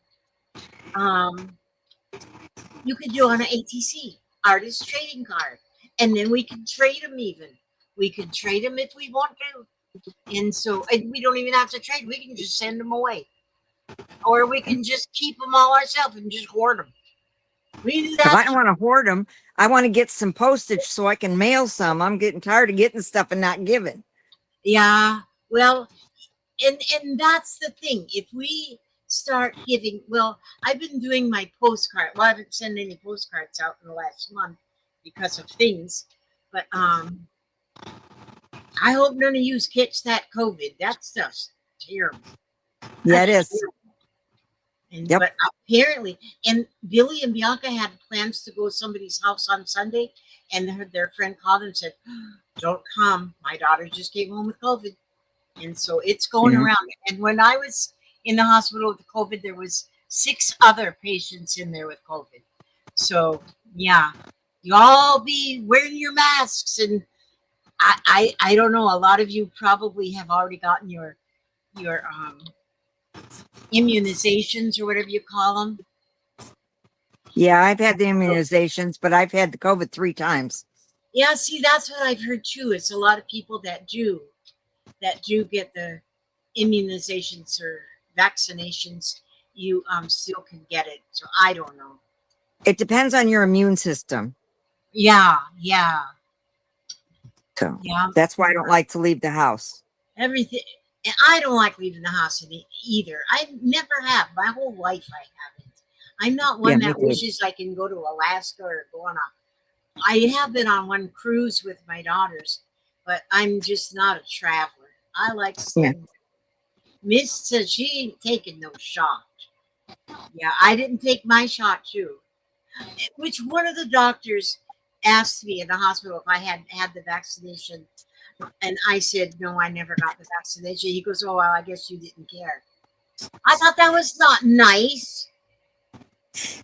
You could do on an ATC, artist trading card. And then we can trade them even. We could trade them if we want to. And so we don't even have to trade. We can just send them away. Or we can just keep them all ourselves and just hoard them. We do that. If I don't want to hoard them, I want to get some postage so I can mail some. I'm getting tired of getting stuff and not giving. Yeah, well, and that's the thing. If we start giving, well, I've been doing my postcard. Well, I haven't sent any postcards out in the last month because of things. But I hope none of you catch that COVID. That's just terrible. Yeah, it is. And, Yep. But apparently, and Billy and Bianca had plans to go to somebody's house on Sunday, and their friend called and said, "Don't come. My daughter just came home with COVID," and so it's going around. And when I was in the hospital with COVID, there was 6 other patients in there with COVID. So yeah, you all be wearing your masks, and I don't know. A lot of you probably have already gotten your immunizations or whatever you call them. Yeah, I've had the immunizations, but I've had the COVID 3 times. Yeah, see, that's what I've heard too. It's a lot of people that do get the immunizations or vaccinations. You still can get it. So I don't know. It depends on your immune system. Yeah. So Yeah. that's why I don't like to leave the house. Everything. And I don't like leaving the house either. I never have. My whole life I haven't. I'm not one that wishes I can go to Alaska or go on I have been on one cruise with my daughters, but I'm just not a traveler. I like staying. Miss said she ain't taking no shot. Yeah, I didn't take my shot too. Which one of the doctors asked me in the hospital if I had had the vaccination. And I said, no, I never got the vaccination. He goes, oh, well, I guess you didn't care. I thought that was not nice.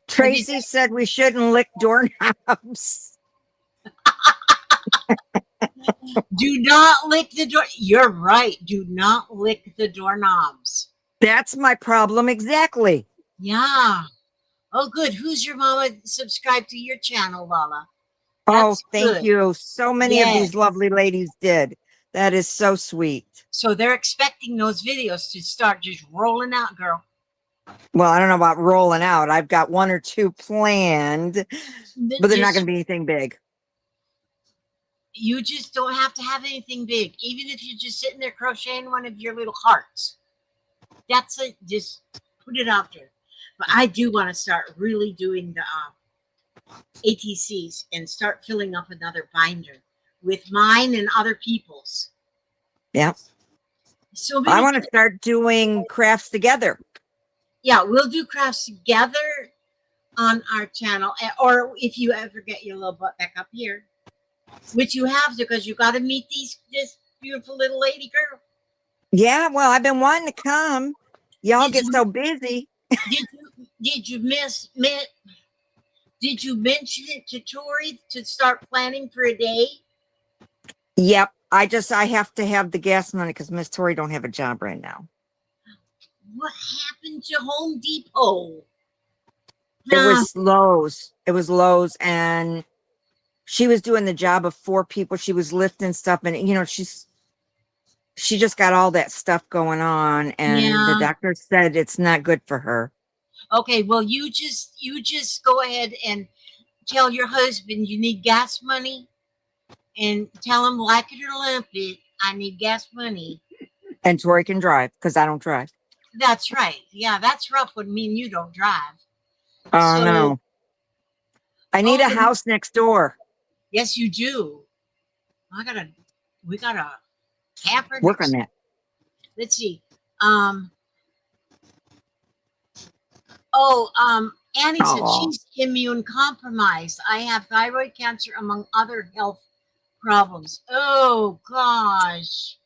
Tracy said we shouldn't lick doorknobs. Do not lick the door. You're right. Do not lick the doorknobs. That's my problem exactly. Yeah. Oh, good. Who's your mama subscribed to your channel, Lala? Oh, thank you. So many of these lovely ladies did. That is so sweet. So they're expecting those videos to start just rolling out, girl. Well, I don't know about rolling out. I've got 1 or 2 planned, but they're not going to be anything big. You just don't have to have anything big. Even if you're just sitting there crocheting one of your little hearts. That's it. Just put it out there. But I do want to start really doing the ATCs and start filling up another binder with mine and other people's. Yeah. So I want to start doing crafts together. Yeah, we'll do crafts together on our channel, or if you ever get your little butt back up here, which you have to, because you got to meet this beautiful little lady girl. Yeah, well, I've been wanting to come. Y'all get so busy. Did you mention it to Tori to start planning for a day? Yep. I have to have the gas money because Miss Tori don't have a job right now. What happened to Home Depot? It was Lowe's. It was Lowe's, and she was doing the job of 4 people. She was lifting stuff, and she just got all that stuff going on, and the Yeah. doctor said it's not good for her. Okay, well, you just go ahead and tell your husband you need gas money, and tell him like it or lump it, I need gas money. And Tori can drive because I don't drive. That's right. Yeah, that's rough when me and you don't drive. Oh So, no. I need a oh, house next door. yes, you do. We got a camper Work on next. that. Let's see. Annie said Oh, she's immune compromised. I have thyroid cancer among other health problems. Oh gosh.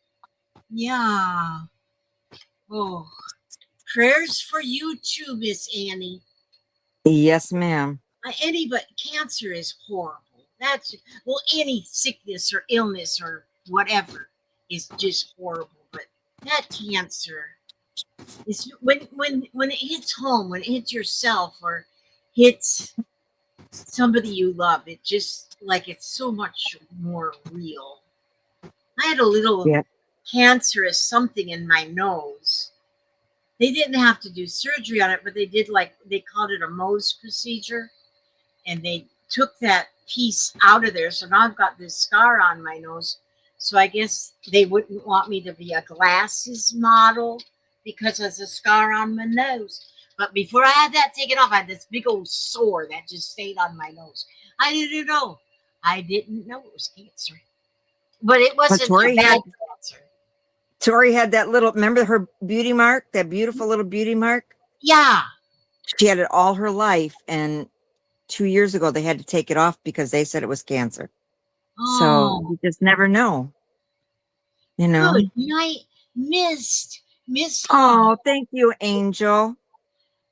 Yeah. Oh. Prayers for you too, Miss Annie. yes, ma'am. But cancer is horrible. Any sickness or illness or whatever is just horrible. But that cancer is when it hits home, when it hits yourself or hits somebody you love, it just like it's so much more real. I had a little Yeah. cancerous something in my nose. They didn't have to do surgery on it, but they did, like, they called it a Mohs procedure, and they took that piece out of there. So now I've got this scar on my nose. So I guess they wouldn't want me to be a glasses model because there's a scar on my nose. But before I had that taken off, I had this big old sore that just stayed on my nose. I didn't know. I didn't know it was cancer. But it wasn't a bad cancer. Tori had that little, remember her beauty mark, that beautiful little beauty mark? Yeah. She had it all her life, and 2 years ago they had to take it off because they said it was cancer. So you just never know. You know? Good night, Miss Oh, thank you, Angel.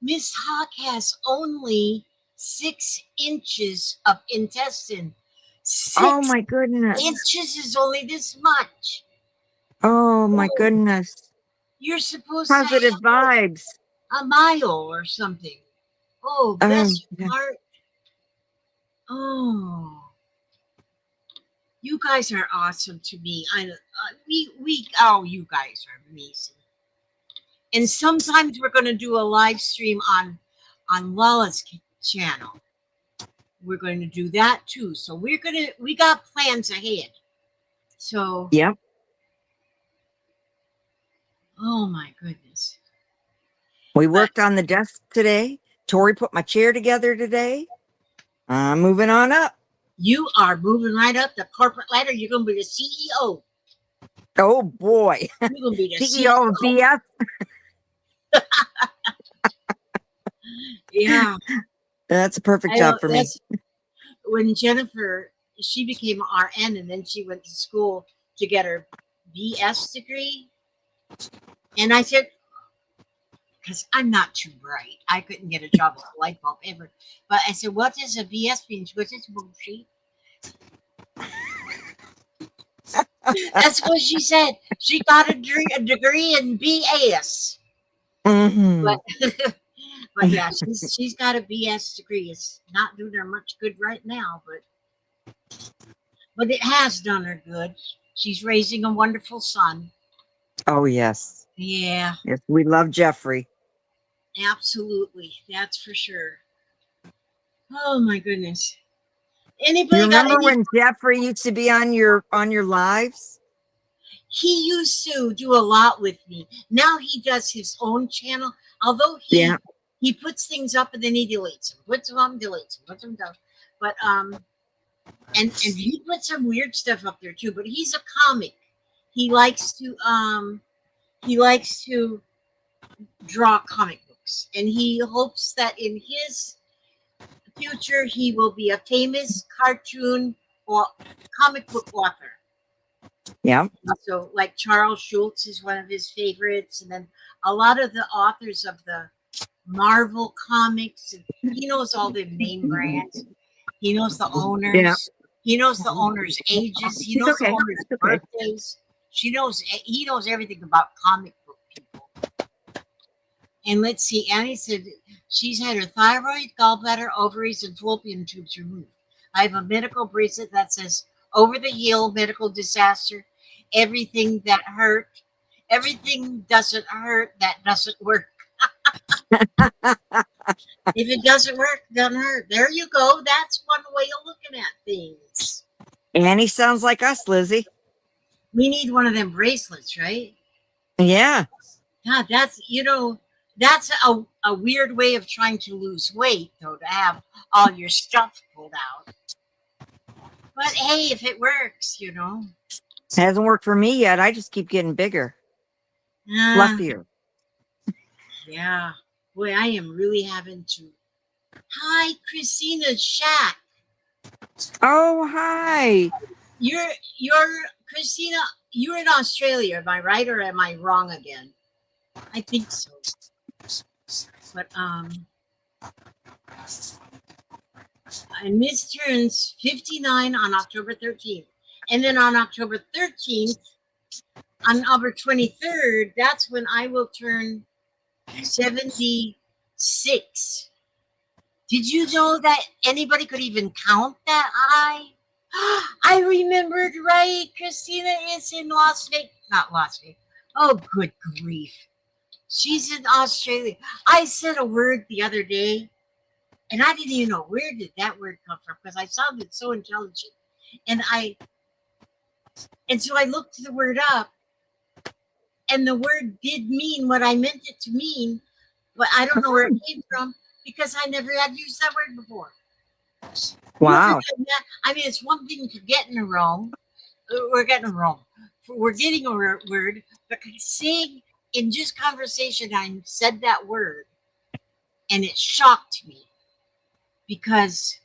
Miss Hawk has only 6 inches of intestine. 6 Oh my goodness. inches is only this much. Oh my goodness. You're supposed Positive to have vibes. a mile or something. Oh, bless your heart. Oh, you guys are awesome to me. You guys are amazing. And sometimes we're going to do a live stream on Lalas' channel. We're going to do that too. So we got plans ahead. So, yep. Oh my goodness. We worked on the desk today. Tori put my chair together today. I'm moving on up. You are moving right up the corporate ladder. You're going to be the CEO. Oh boy. You're going to be the CEO of BS. Yeah. That's a perfect job for me. When Jennifer, she became RN, and then she went to school to get her BS degree. And I said, because I'm not too bright, I couldn't get a job with a light bulb ever. But I said, what does a BS mean? She goes, it's bullshit. That's what she said. She got a degree in BS. Mm-hmm. But yeah, she's got a BS degree. It's not doing her much good right now, but it has done her good. She's raising a wonderful son. Oh yes. Yeah. Yes, we love Jeffrey. Absolutely, that's for sure. Oh my goodness. Anybody you remember when Jeffrey used to be on your lives? He used to do a lot with me. Now he does his own channel. Although he puts things up and then he deletes them. Puts them up and deletes them. Puts them down. But and he put some weird stuff up there too. But he's a comic. He likes to draw comic books, and he hopes that in his future he will be a famous cartoon or comic book author. Yeah. So like Charles Schultz is one of his favorites, and then a lot of the authors of the Marvel comics. He knows all the name brands. He knows the owners. Yeah. He knows the owners' ages. He knows the owners' birthdays. He knows everything about comic book people. And let's see, Annie said she's had her thyroid, gallbladder, ovaries, and fallopian tubes removed. I have a medical bracelet that says over the hill medical disaster. Everything that hurt, everything doesn't hurt, that doesn't work. If it doesn't work, it doesn't hurt. There you go. That's one way of looking at things. Annie sounds like us, Lizzie. We need one of them bracelets, right? Yeah. God, that's, that's a weird way of trying to lose weight, though, to have all your stuff pulled out. But hey, if it works, It hasn't worked for me yet. I just keep getting bigger, fluffier. Yeah. Boy, I am really having to. Hi, Christina Shack. Oh, hi. You're Christina, you're in Australia, am I right, or am I wrong again? I think so. But and Miss turns 59 on October 13th. And then on October 13th, on October 23rd, that's when I will turn 76. Did you know that anybody could even count that high? I remembered right. Christina is in Las Vegas. Not Las Vegas. Oh, good grief. She's in Australia. I said a word the other day, and I didn't even know where did that word come from because I sounded so intelligent. And so I looked the word up, and the word did mean what I meant it to mean, but I don't know where it came from because I never had used that word before. Wow. I mean, it's one thing to get in a room. We're getting a room. We're getting a word, but saying in just conversation, I said that word, and it shocked me because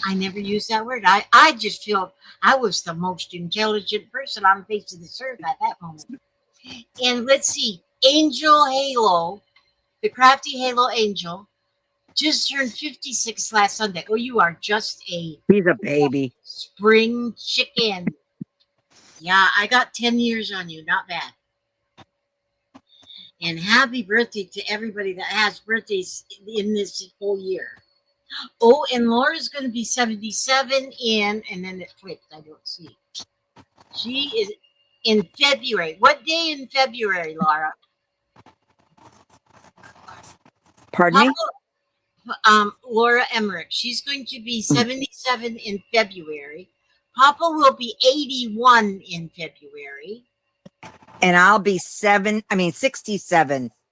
I never used that word. I just feel I was the most intelligent person on the face of this earth at that moment. And let's see, Angel Halo, the crafty Halo Angel, just turned 56 last Sunday. Oh, you are just He's a baby. spring chicken. Yeah, I got 10 years on you. Not bad. And happy birthday to everybody that has birthdays in this whole year. Oh, and Laura's going to be 77 and then it flipped. I don't see. She is in February. What day in February, Laura? Pardon me? Laura Emmerich. She's going to be 77 in February. Papa will be 81 in February. And I'll be 67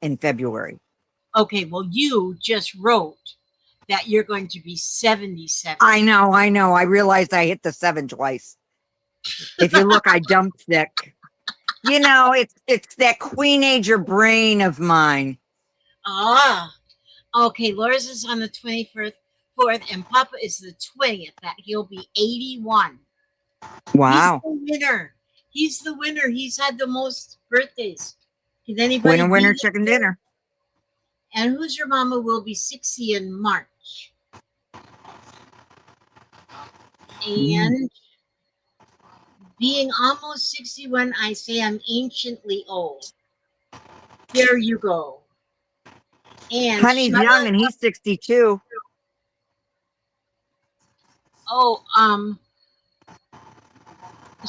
in February. Okay, well, you just wrote that you're going to be 77. I know. I realized I hit the 7 twice. If you look, I jumped thick. It's that queen-ager brain of mine. Ah, okay. Laura's is on the 24th, and Papa is the 20th. That he'll be 81. Wow. He's the winner. He's the winner. He's had the most birthdays. Can anybody Winner, beat chicken it? dinner. And who's your mama will be 60 in March. And being almost 61, I say I'm anciently old. There you go. And Honey's young and he's 62.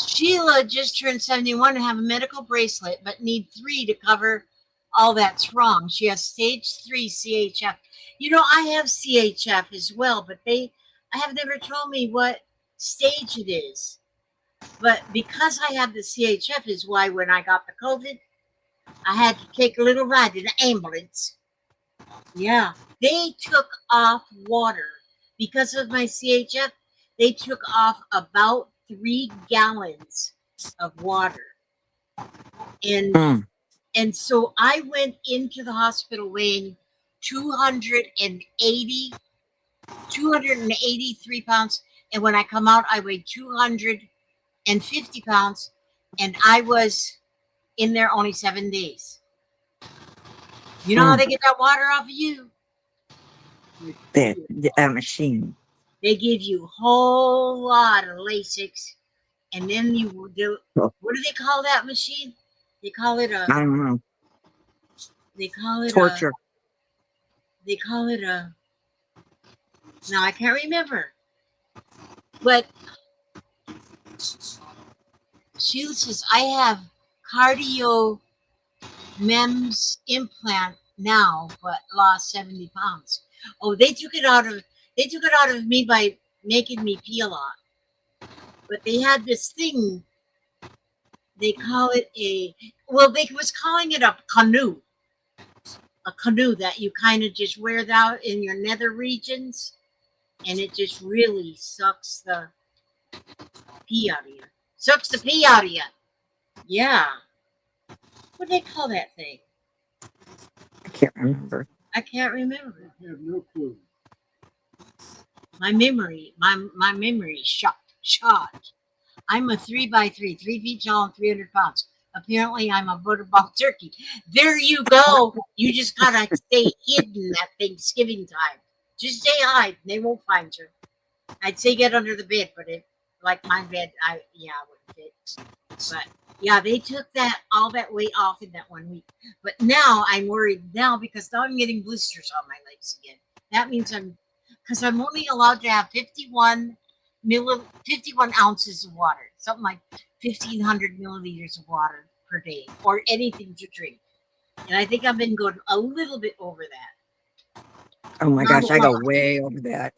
Sheila just turned 71 and have a medical bracelet, but need 3 to cover all that's wrong. She has stage 3 CHF. I have CHF as well, but I have never told me what stage it is. But because I have the CHF is why when I got the COVID, I had to take a little ride in an ambulance. Yeah, they took off water because of my CHF. They took off about 3 gallons of water. And so I went into the hospital weighing 283 pounds. And when I come out, I weighed 250 pounds. And I was in there only 7 days. You know how they get that water off of you? The machine. They give you a whole lot of Lasix, and then you do. What do they call that machine? They call it I don't know. They call it Torture. They call it a. Now I can't remember, but Sheila says I have cardio MEMS implant now, but lost 70 pounds. Oh, they took it out of me by making me pee a lot. But they had this thing. They call it they was calling it a canoe. A canoe that you kind of just wear out in your nether regions, and it just really sucks the pee out of you. Sucks the pee out of you. Yeah. What do they call that thing? I can't remember. I can't remember. I have no clue. My memory is shot. I'm a 3x3, 3 feet tall and 300 pounds. Apparently, I'm a butterball turkey. There you go. You just gotta stay hidden at Thanksgiving time. Just stay hide. They won't find you. I'd say get under the bed, but like my bed, I wouldn't fit. But yeah, they took all that weight off in that 1 week. But now I'm worried now because now I'm getting blisters on my legs again. That means because I'm only allowed to have 51 ounces of water, something like 1,500 milliliters of water per day, or anything to drink. And I think I've been going a little bit over that. Oh my gosh, I go way over that.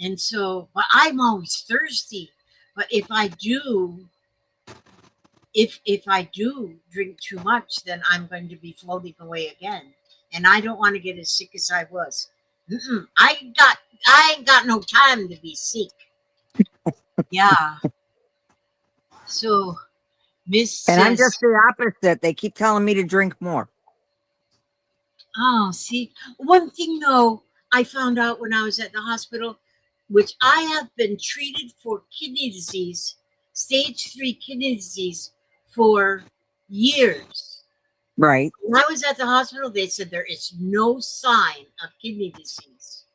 And so, but I'm always thirsty. But if I do drink too much, then I'm going to be floating away again. And I don't want to get as sick as I was. I ain't got no time to be sick. Yeah. So, Miss And I'm says, just the opposite. They keep telling me to drink more. oh, see, one thing though, I found out when I was at the hospital, which I have been treated for kidney disease, stage 3 kidney disease, for years. Right. When I was at the hospital, they said there is no sign of kidney disease.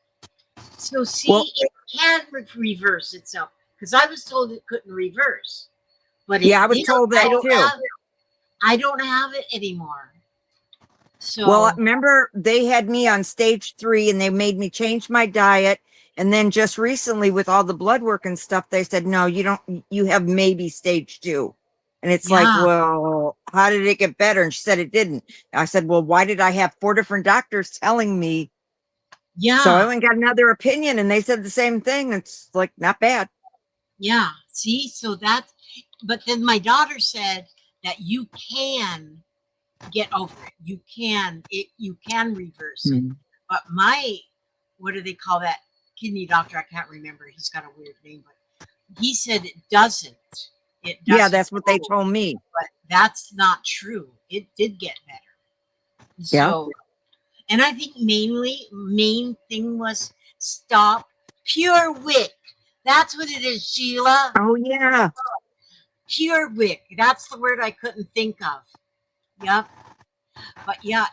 So see, it can reverse itself, because I was told it couldn't reverse. But yeah, I was told that too. I don't have it anymore. So well, remember they had me on stage 3 and they made me change my diet. And then just recently with all the blood work and stuff, they said, no, you have maybe stage 2. And it's like, well, how did it get better? And she said it didn't. I said, well, why did I have 4 different doctors telling me? Yeah. So I went and got another opinion and they said the same thing. It's like, not bad. Yeah. See, so but then my daughter said that you can get over it. You can reverse it. But what do they call that kidney doctor? I can't remember. He's got a weird name, but he said it doesn't. Yeah, that's what they told me. But that's not true. It did get better. Yeah. So, and I think main thing was stop pure wick. That's what it is, Sheila. Oh yeah. Pure wick. That's the word I couldn't think of. Yep. But yeah,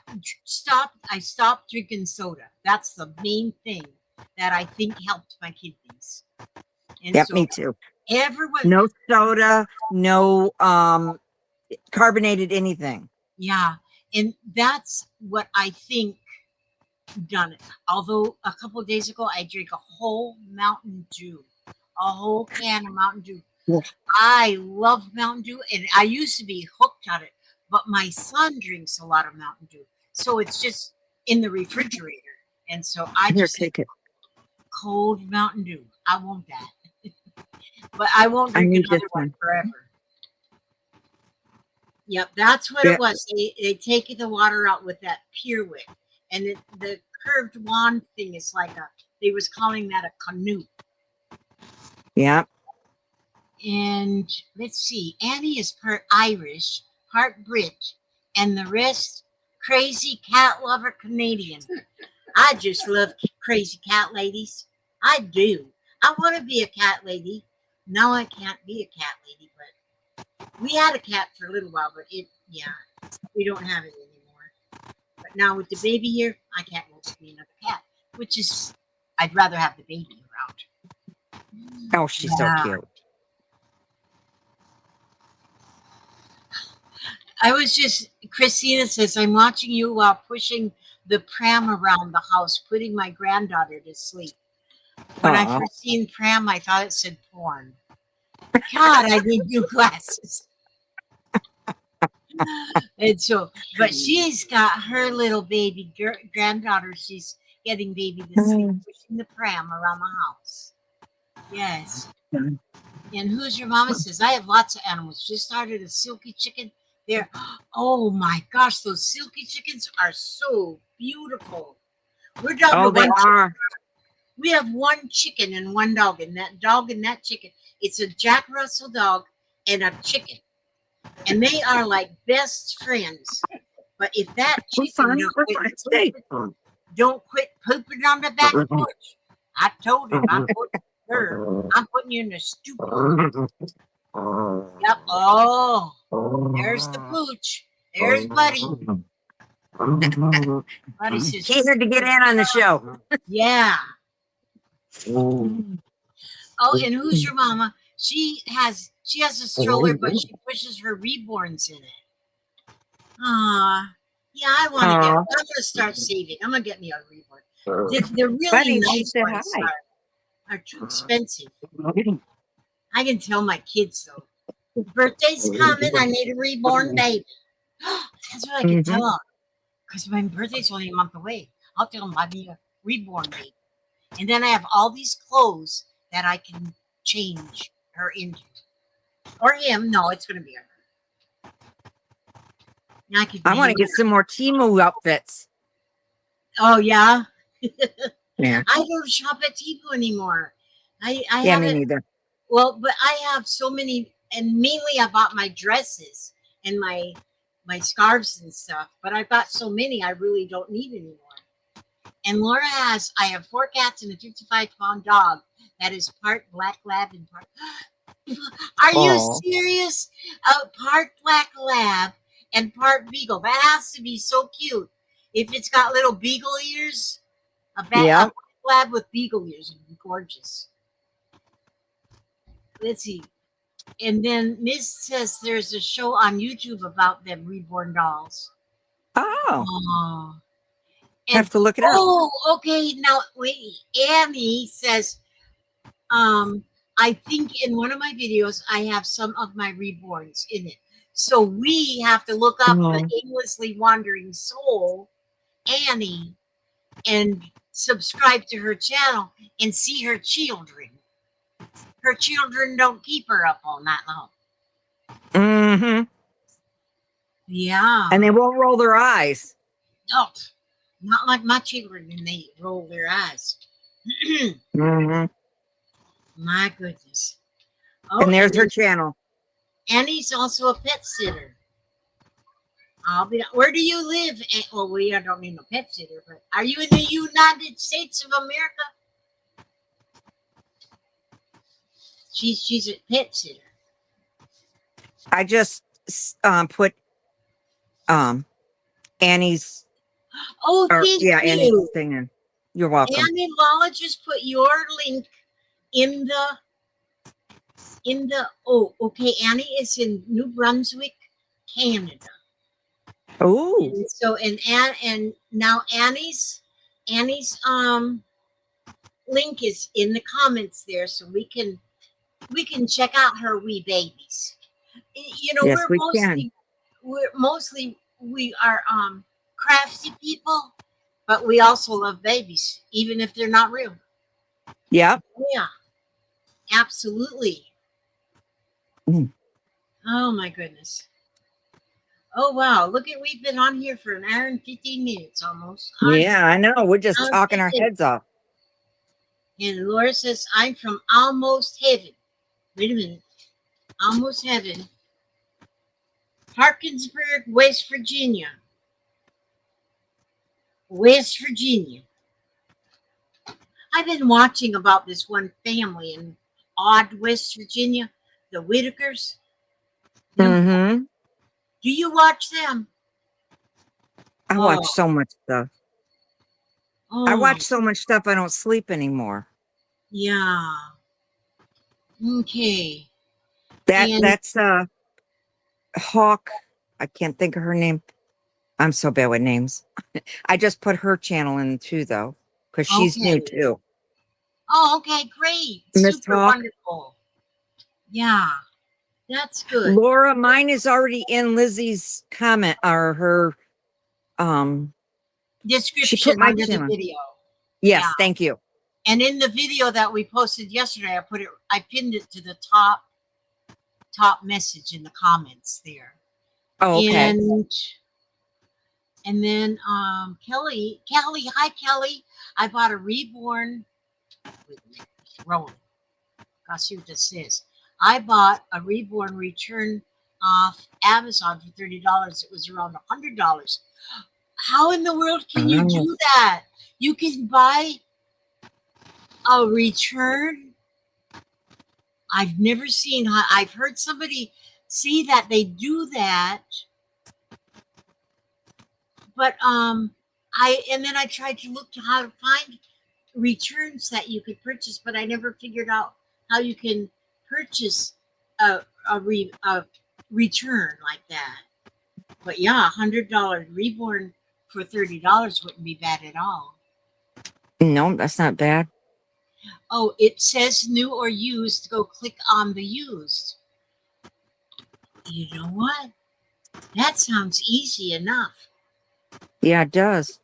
I stopped drinking soda. That's the main thing that I think helped my kidneys. And yep, so me too. Everyone. No soda, no carbonated anything. Yeah. And that's what I think done it. Although a couple of days ago, I drank a whole Mountain Dew, a whole can of Mountain Dew. Yeah. I love Mountain Dew, and I used to be hooked on it, but my son drinks a lot of Mountain Dew. So it's just in the refrigerator. And so I just take it. Cold Mountain Dew. I want that. But I won't drink another one forever. Yep, that's what it was. They take the water out with that pure wick. And the curved wand thing is like they was calling that a canoe. Yeah. And let's see, Annie is part Irish, part Brit, and the rest crazy cat lover Canadian. I just love crazy cat ladies. I do. I want to be a cat lady. No, I can't be a cat lady, but we had a cat for a little while, but we don't have it anymore. But now with the baby here, I can't wait to be another cat, which is, I'd rather have the baby around. Oh, she's so cute. I was just Christina says, I'm watching you while pushing the pram around the house, putting my granddaughter to sleep. When I Aw. first seen pram, I thought it said porn. God, I need new glasses. And so, but she's got her little baby granddaughter. She's getting baby to sleep, pushing the pram around the house. Yes. And who's your mama says, I have lots of animals. Just started a silky chicken. There. Oh my gosh, those silky chickens are so beautiful. We're down Oh, to they one chicken. are. We have one chicken and one dog, and that chicken, it's a Jack Russell dog and a chicken. And they are like best friends. But if that chicken don't quit pooping on the back porch, I told him I'm putting you in the stupid. Yep. Oh, there's the pooch. There's Buddy. Buddy says, She had to get in on the show. yeah. Oh, and who's your mama? She has a stroller, but she pushes her reborns in it. Yeah, I want to get. I'm gonna start saving. I'm gonna get me a reborn. The really Buddy, nice she said ones hi. are too expensive. I can tell my kids though. Birthday's coming. I need a reborn baby. That's what I can tell them. Because my birthday's only a month away. I'll tell them buy me a reborn baby. And then I have all these clothes that I can change her into. Or him. No, it's going to be her. I want to get some more Temu outfits. Oh, yeah? Yeah. I don't shop at Temu anymore. I Yeah, me neither. Well, but I have so many, and mainly I bought my dresses and my scarves and stuff. But I bought so many, I really don't need anymore. And Laura I have 4 cats and a 55-pound dog that is part black lab and part. Are you serious? Part black lab and part beagle. That has to be so cute. If it's got little beagle ears, a black lab with beagle ears would be gorgeous. Let's see. And then Miss says there's a show on YouTube about them reborn dolls. Oh. And, have to look it up. Oh, okay. Now, wait. Annie says, I think in one of my videos, I have some of my reborns in it. So we have to look up the aimlessly wandering soul, Annie, and subscribe to her channel and see her children. Her children don't keep her up all night long. Mm-hmm. Yeah. And they won't roll their eyes. Oh, not like my children, and they roll their eyes. Mm-hmm. My goodness. Oh, And there's her channel. Annie's also a pet sitter. Where do you live? Well, we don't need no pet sitter, but are you in the United States of America? She's a pet sitter. I just put Annie's. Oh, thank you. Annie's thing in. You're welcome. Annie, Lala just put your link in the. Oh, okay. Annie is in New Brunswick, Canada. Oh. So and now Annie's link is in the comments there, so we can check out her wee babies. You know, yes, we are crafty people, but we also love babies, even if they're not real. Yep. Yeah, absolutely. Oh my goodness. Oh wow, look at, we've been on here for an hour and 15 minutes almost. Yeah, I know. We're just talking our heads off. And Laura says, I'm from almost heaven. Wait a minute. Almost heaven. Parkinsburg, West Virginia. West Virginia. I've been watching about this one family in odd West Virginia, the Whitakers. Mm-hmm. Do you watch them? I watch so much stuff. Oh. I watch so much stuff I don't sleep anymore. Yeah. Okay. That's Hawk. I can't think of her name. I'm so bad with names. I just put her channel in too, though, because she's new Okay. too. Oh, okay, great. Miss Super Hawk. wonderful. Yeah, that's good. Laura, mine is already in Lizzie's comment or her. She Description put my under the channel. video. Yeah. Yes, thank you. And in the video that we posted yesterday, I pinned it to the top message in the comments there. Oh, okay. And then Kelly, hi Kelly. I bought a reborn. Wait a minute, rolling. I'll see what this says. I bought a reborn return off Amazon for $30. It was around $100. How in the world can you Oh. do that? You can buy a return. I've never seen. I've heard somebody see that they do that, but then I tried to look to how to find returns that you could purchase, but I never figured out how you can purchase a return like that. But yeah, $100 reborn for $30 wouldn't be bad at all. No, that's not bad. Oh, it says new or used. Go click on the used. You know what? That sounds easy enough. Yeah, it does.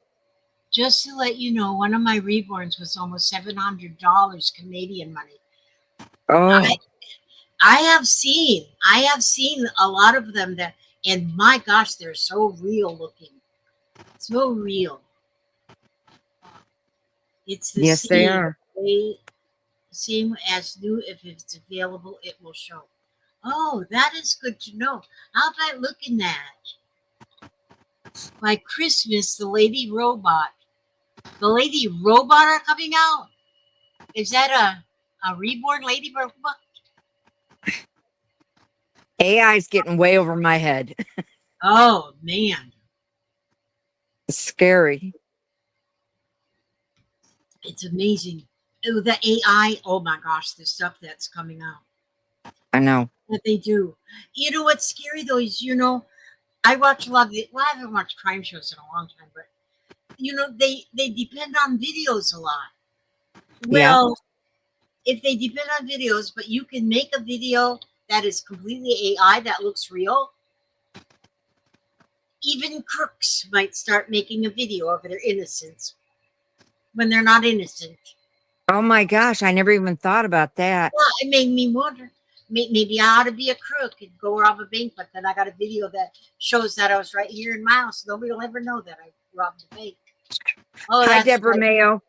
Just to let you know, one of my reborns was almost $700 Canadian money. Oh, I have seen a lot of them that, and my gosh, they're so real looking. So real. It's the yes, they are. same as new. If it's available, it will show. Oh, that is good to know. How about looking at? By Christmas, the Lady Robot. The Lady Robot are coming out. Is that a reborn Lady Robot? AI's getting way over my head. Oh man, It's scary. it's amazing. Oh, the AI. Oh my gosh, the stuff that's coming out. I know. That they do. You know what's scary though is I watch a lot of I haven't watched crime shows in a long time, but they depend on videos a lot. Yeah. Well, if they depend on videos, but you can make a video that is completely AI that looks real. Even crooks might start making a video of their innocence when they're not innocent. Oh my gosh, I never even thought about that. Well, it made me wonder. Maybe I ought to be a crook and go rob a bank, but then I got a video that shows that I was right here in my house. Nobody will ever know that I robbed a bank. Oh, Hi, that's Deborah right. Mayo.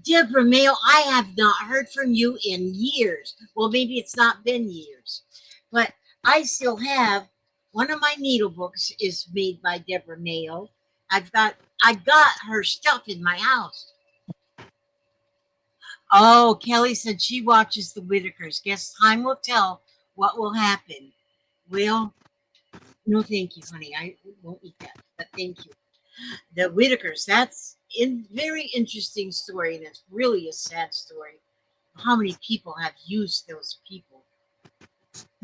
Deborah Mayo, I have not heard from you in years. Well, maybe it's not been years, but I still have one of my needle books is made by Deborah Mayo. I got her stuff in my house. Oh, Kelly said she watches the Whitakers. Guess time will tell what will happen. Well, no, thank you, honey. I won't eat that, but thank you. The Whitakers, that's very interesting story, and it's really a sad story. How many people have used those people?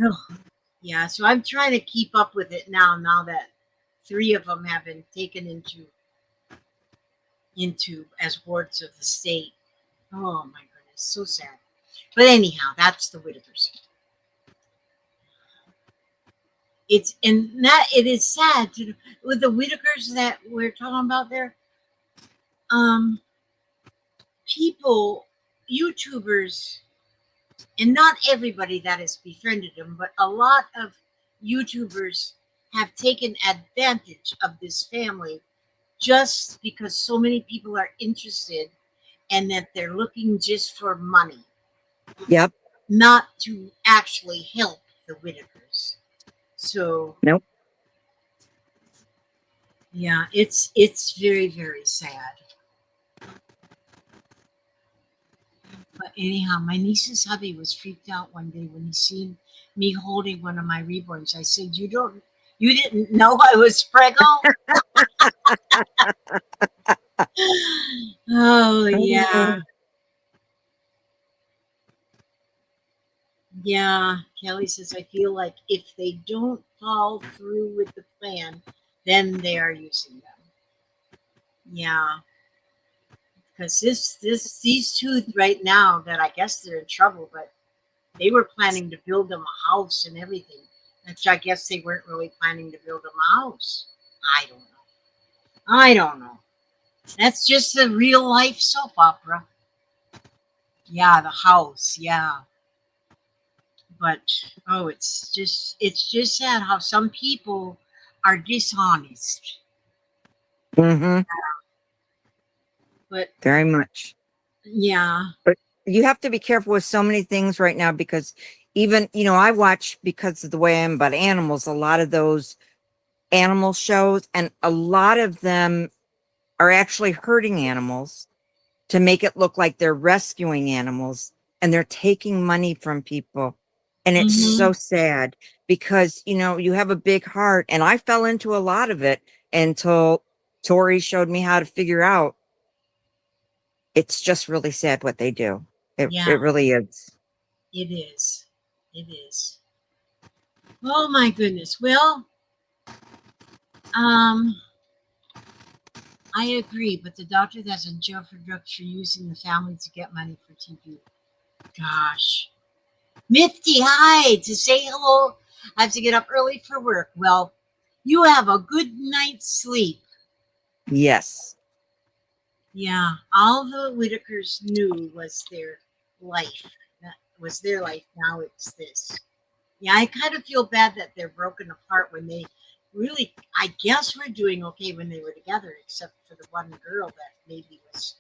Ugh. Yeah, so I'm trying to keep up with it now that 3 of them have been taken into as wards of the state. Oh my goodness, so sad. But anyhow, that's the Whitakers. It is sad with the Whitakers that we're talking about there. People, YouTubers, and not everybody that has befriended them, but a lot of YouTubers have taken advantage of this family just because so many people are interested and that they're looking just for money. Yep. Not to actually help the Whitakers. So nope. Yeah, it's very, very sad. But anyhow, my niece's hubby was freaked out one day when he seen me holding one of my reborns. I said, you didn't know I was preggo? Oh yeah. Yeah, Kelly says, I feel like if they don't fall through with the plan, then they are using them. Yeah, because these two right now that I guess they're in trouble, but they were planning to build them a house and everything. Which I guess they weren't really planning to build them a house. I don't know. I don't know. That's just a real life soap opera. Yeah, the house. Yeah. But oh, it's just sad how some people are dishonest. Mm-hmm. But Very much. yeah, But you have to be careful with so many things right now because even, I watch because of the way I am about animals, a lot of those animal shows, and a lot of them are actually hurting animals to make it look like they're rescuing animals, and they're taking money from people. And it's hmm, so sad because, you have a big heart, and I fell into a lot of it until Tori showed me how to figure out it's just really sad what they do. yeah, It really is. it is. It is. Oh my goodness. Well, um, I agree, but the doctor that's in jail for drugs for using the family to get money for TV. Gosh. Mifty, hi, to say hello. I have to get up early for work. Well, you have a good night's sleep. Yes. Yeah, all the Whitakers knew was their life. That was their life. Now it's this. Yeah, I kind of feel bad that they're broken apart when they really, I guess, were doing okay when they were together, except for the one girl that maybe was,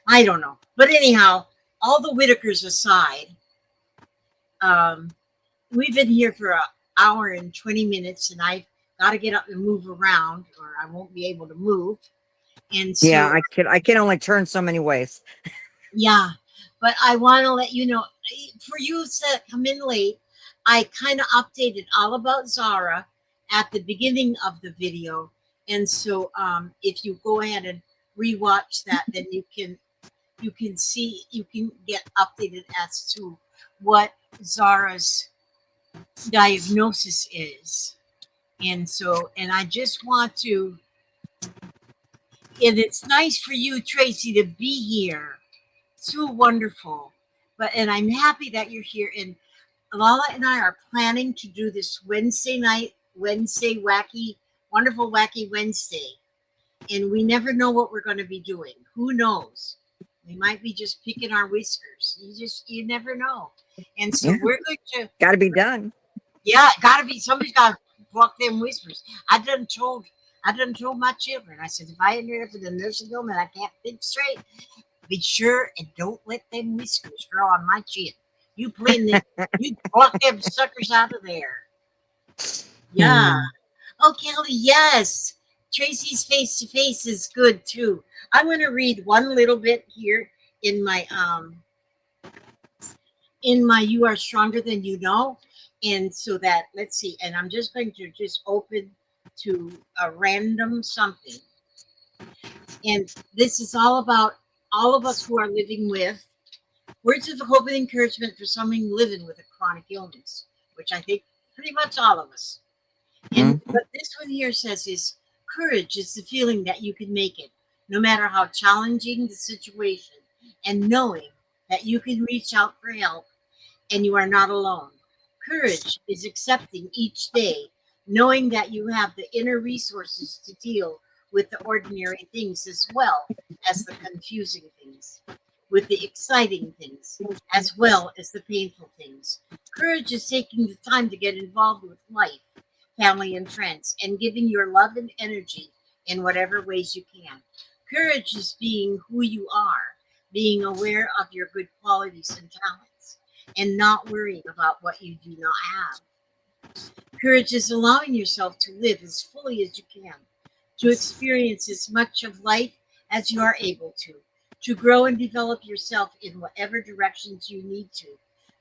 I don't know. But anyhow, all the Whitakers aside, um, we've been here for an hour and 20 minutes, and I've got to get up and move around, or I won't be able to move. And Yeah, so, I can only turn so many ways. yeah, but I want to let you know, for you that come in late, I kind of updated all about Zara at the beginning of the video. And so if you go ahead and rewatch that, then you can see, you can get updated as to what Zara's diagnosis is. And so, and I just want to, and it's nice for you, Tracy, to be here. So wonderful. But, and I'm happy that you're here. And Lala and I are planning to do this Wednesday night, Wednesday Wacky, wonderful Wacky Wednesday. And we never know what we're going to be doing. Who knows? We might be just picking our whiskers. You never know. And so Yeah, we're going to, got to be done. yeah, got to be, somebody's got to pluck them whiskers. I done told my children, I said, if I ended up in the nursing home and I can't think straight, be sure and don't let them whiskers grow on my chin. You clean them, you pluck them suckers out of there. Yeah. Hmm. Oh, Kelly, yes. Tracy's face to face is good too. I'm going to read one little bit here in my You Are Stronger Than You Know. And so that, let's see, and I'm just going to just open to a random something. And this is all about all of us who are living with words of hope and encouragement for someone living with a chronic illness, which I think pretty much all of us. And Mhm. what this one here says is courage is the feeling that you can make it, no matter how challenging the situation, and knowing that you can reach out for help and you are not alone. Courage is accepting each day, knowing that you have the inner resources to deal with the ordinary things as well as the confusing things, with the exciting things as well as the painful things. Courage is taking the time to get involved with life, family, and friends, and giving your love and energy in whatever ways you can. Courage is being who you are, being aware of your good qualities and talents, and not worrying about what you do not have. Courage is allowing yourself to live as fully as you can, to experience as much of life as you are able to grow and develop yourself in whatever directions you need to.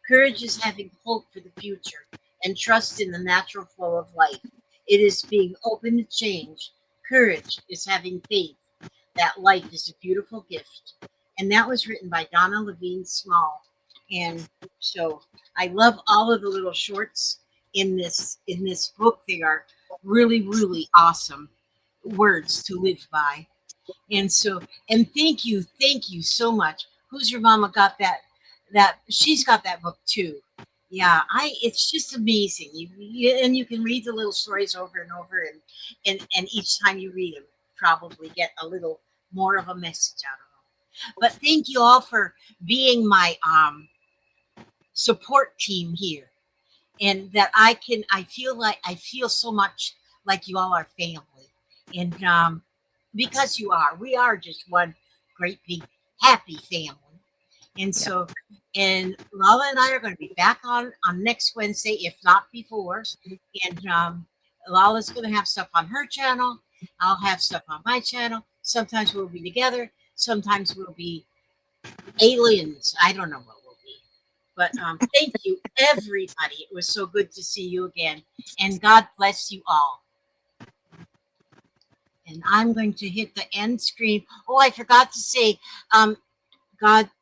Courage is having hope for the future and trust in the natural flow of life. It is being open to change. Courage is having faith that life is a beautiful gift. And that was written by Donna Levine Small. And so I love all of the little shorts in this book. They are really, really awesome words to live by. And so, and thank you so much. Who's Your Mama got that she's got that book too. Yeah, it's just amazing. And you can read the little stories over and over, and each time you read them, probably get a little more of a message out of them. But thank you all for being my support team here, and that I feel so much like you all are family, and because we are just one great big happy family. And so, and Lala and I are going to be back on next Wednesday, if not before. And Lala's going to have stuff on her channel. I'll have stuff on my channel. Sometimes we'll be together. Sometimes we'll be aliens. I don't know what we'll be. But thank you, everybody. It was so good to see you again. And God bless you all. And I'm going to hit the end screen. Oh, I forgot to say,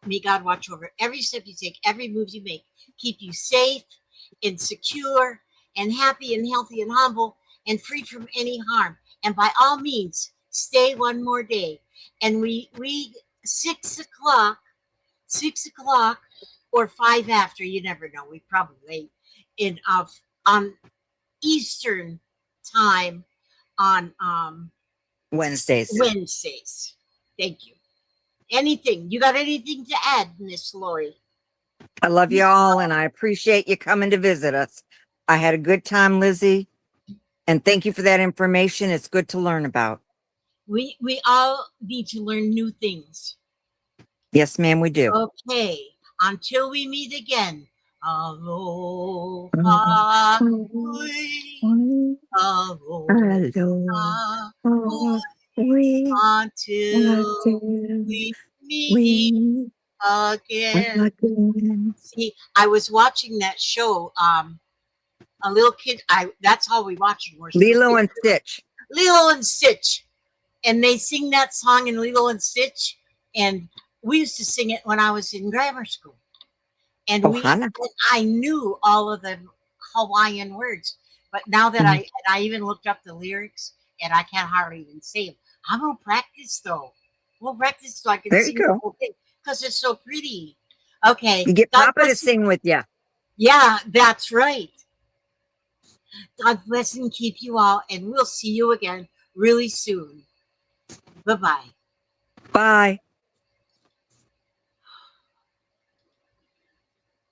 may God watch over every step you take, every move you make, keep you safe and secure and happy and healthy and humble and free from any harm. And by all means, stay one more day. And we 6 o'clock or 5 after, you never know. We probably late on Eastern time on Wednesdays. Thank you. Anything? You got anything to add, Miss Lori? I love you all, and I appreciate you coming to visit us. I had a good time, Lizzie, and thank you for that information. It's good to learn about. We all need to learn new things. Yes, ma'am, we do. Okay. Until we meet again. Aloha. Aloha. Until we meet again. See, I was watching that show. A little kid. That's all we watched. Lilo and Stitch. Lilo and Stitch, and they sing that song in Lilo and Stitch, and we used to sing it when I was in grammar school. And I knew all of the Hawaiian words, but now that I even looked up the lyrics, and I can't hardly even say them. I'm gonna practice though. We'll practice so I can sing the whole thing because it's so pretty. Okay, you get Papa to sing with you. Yeah, that's right. God bless and keep you all, and we'll see you again really soon. Bye-bye. Bye.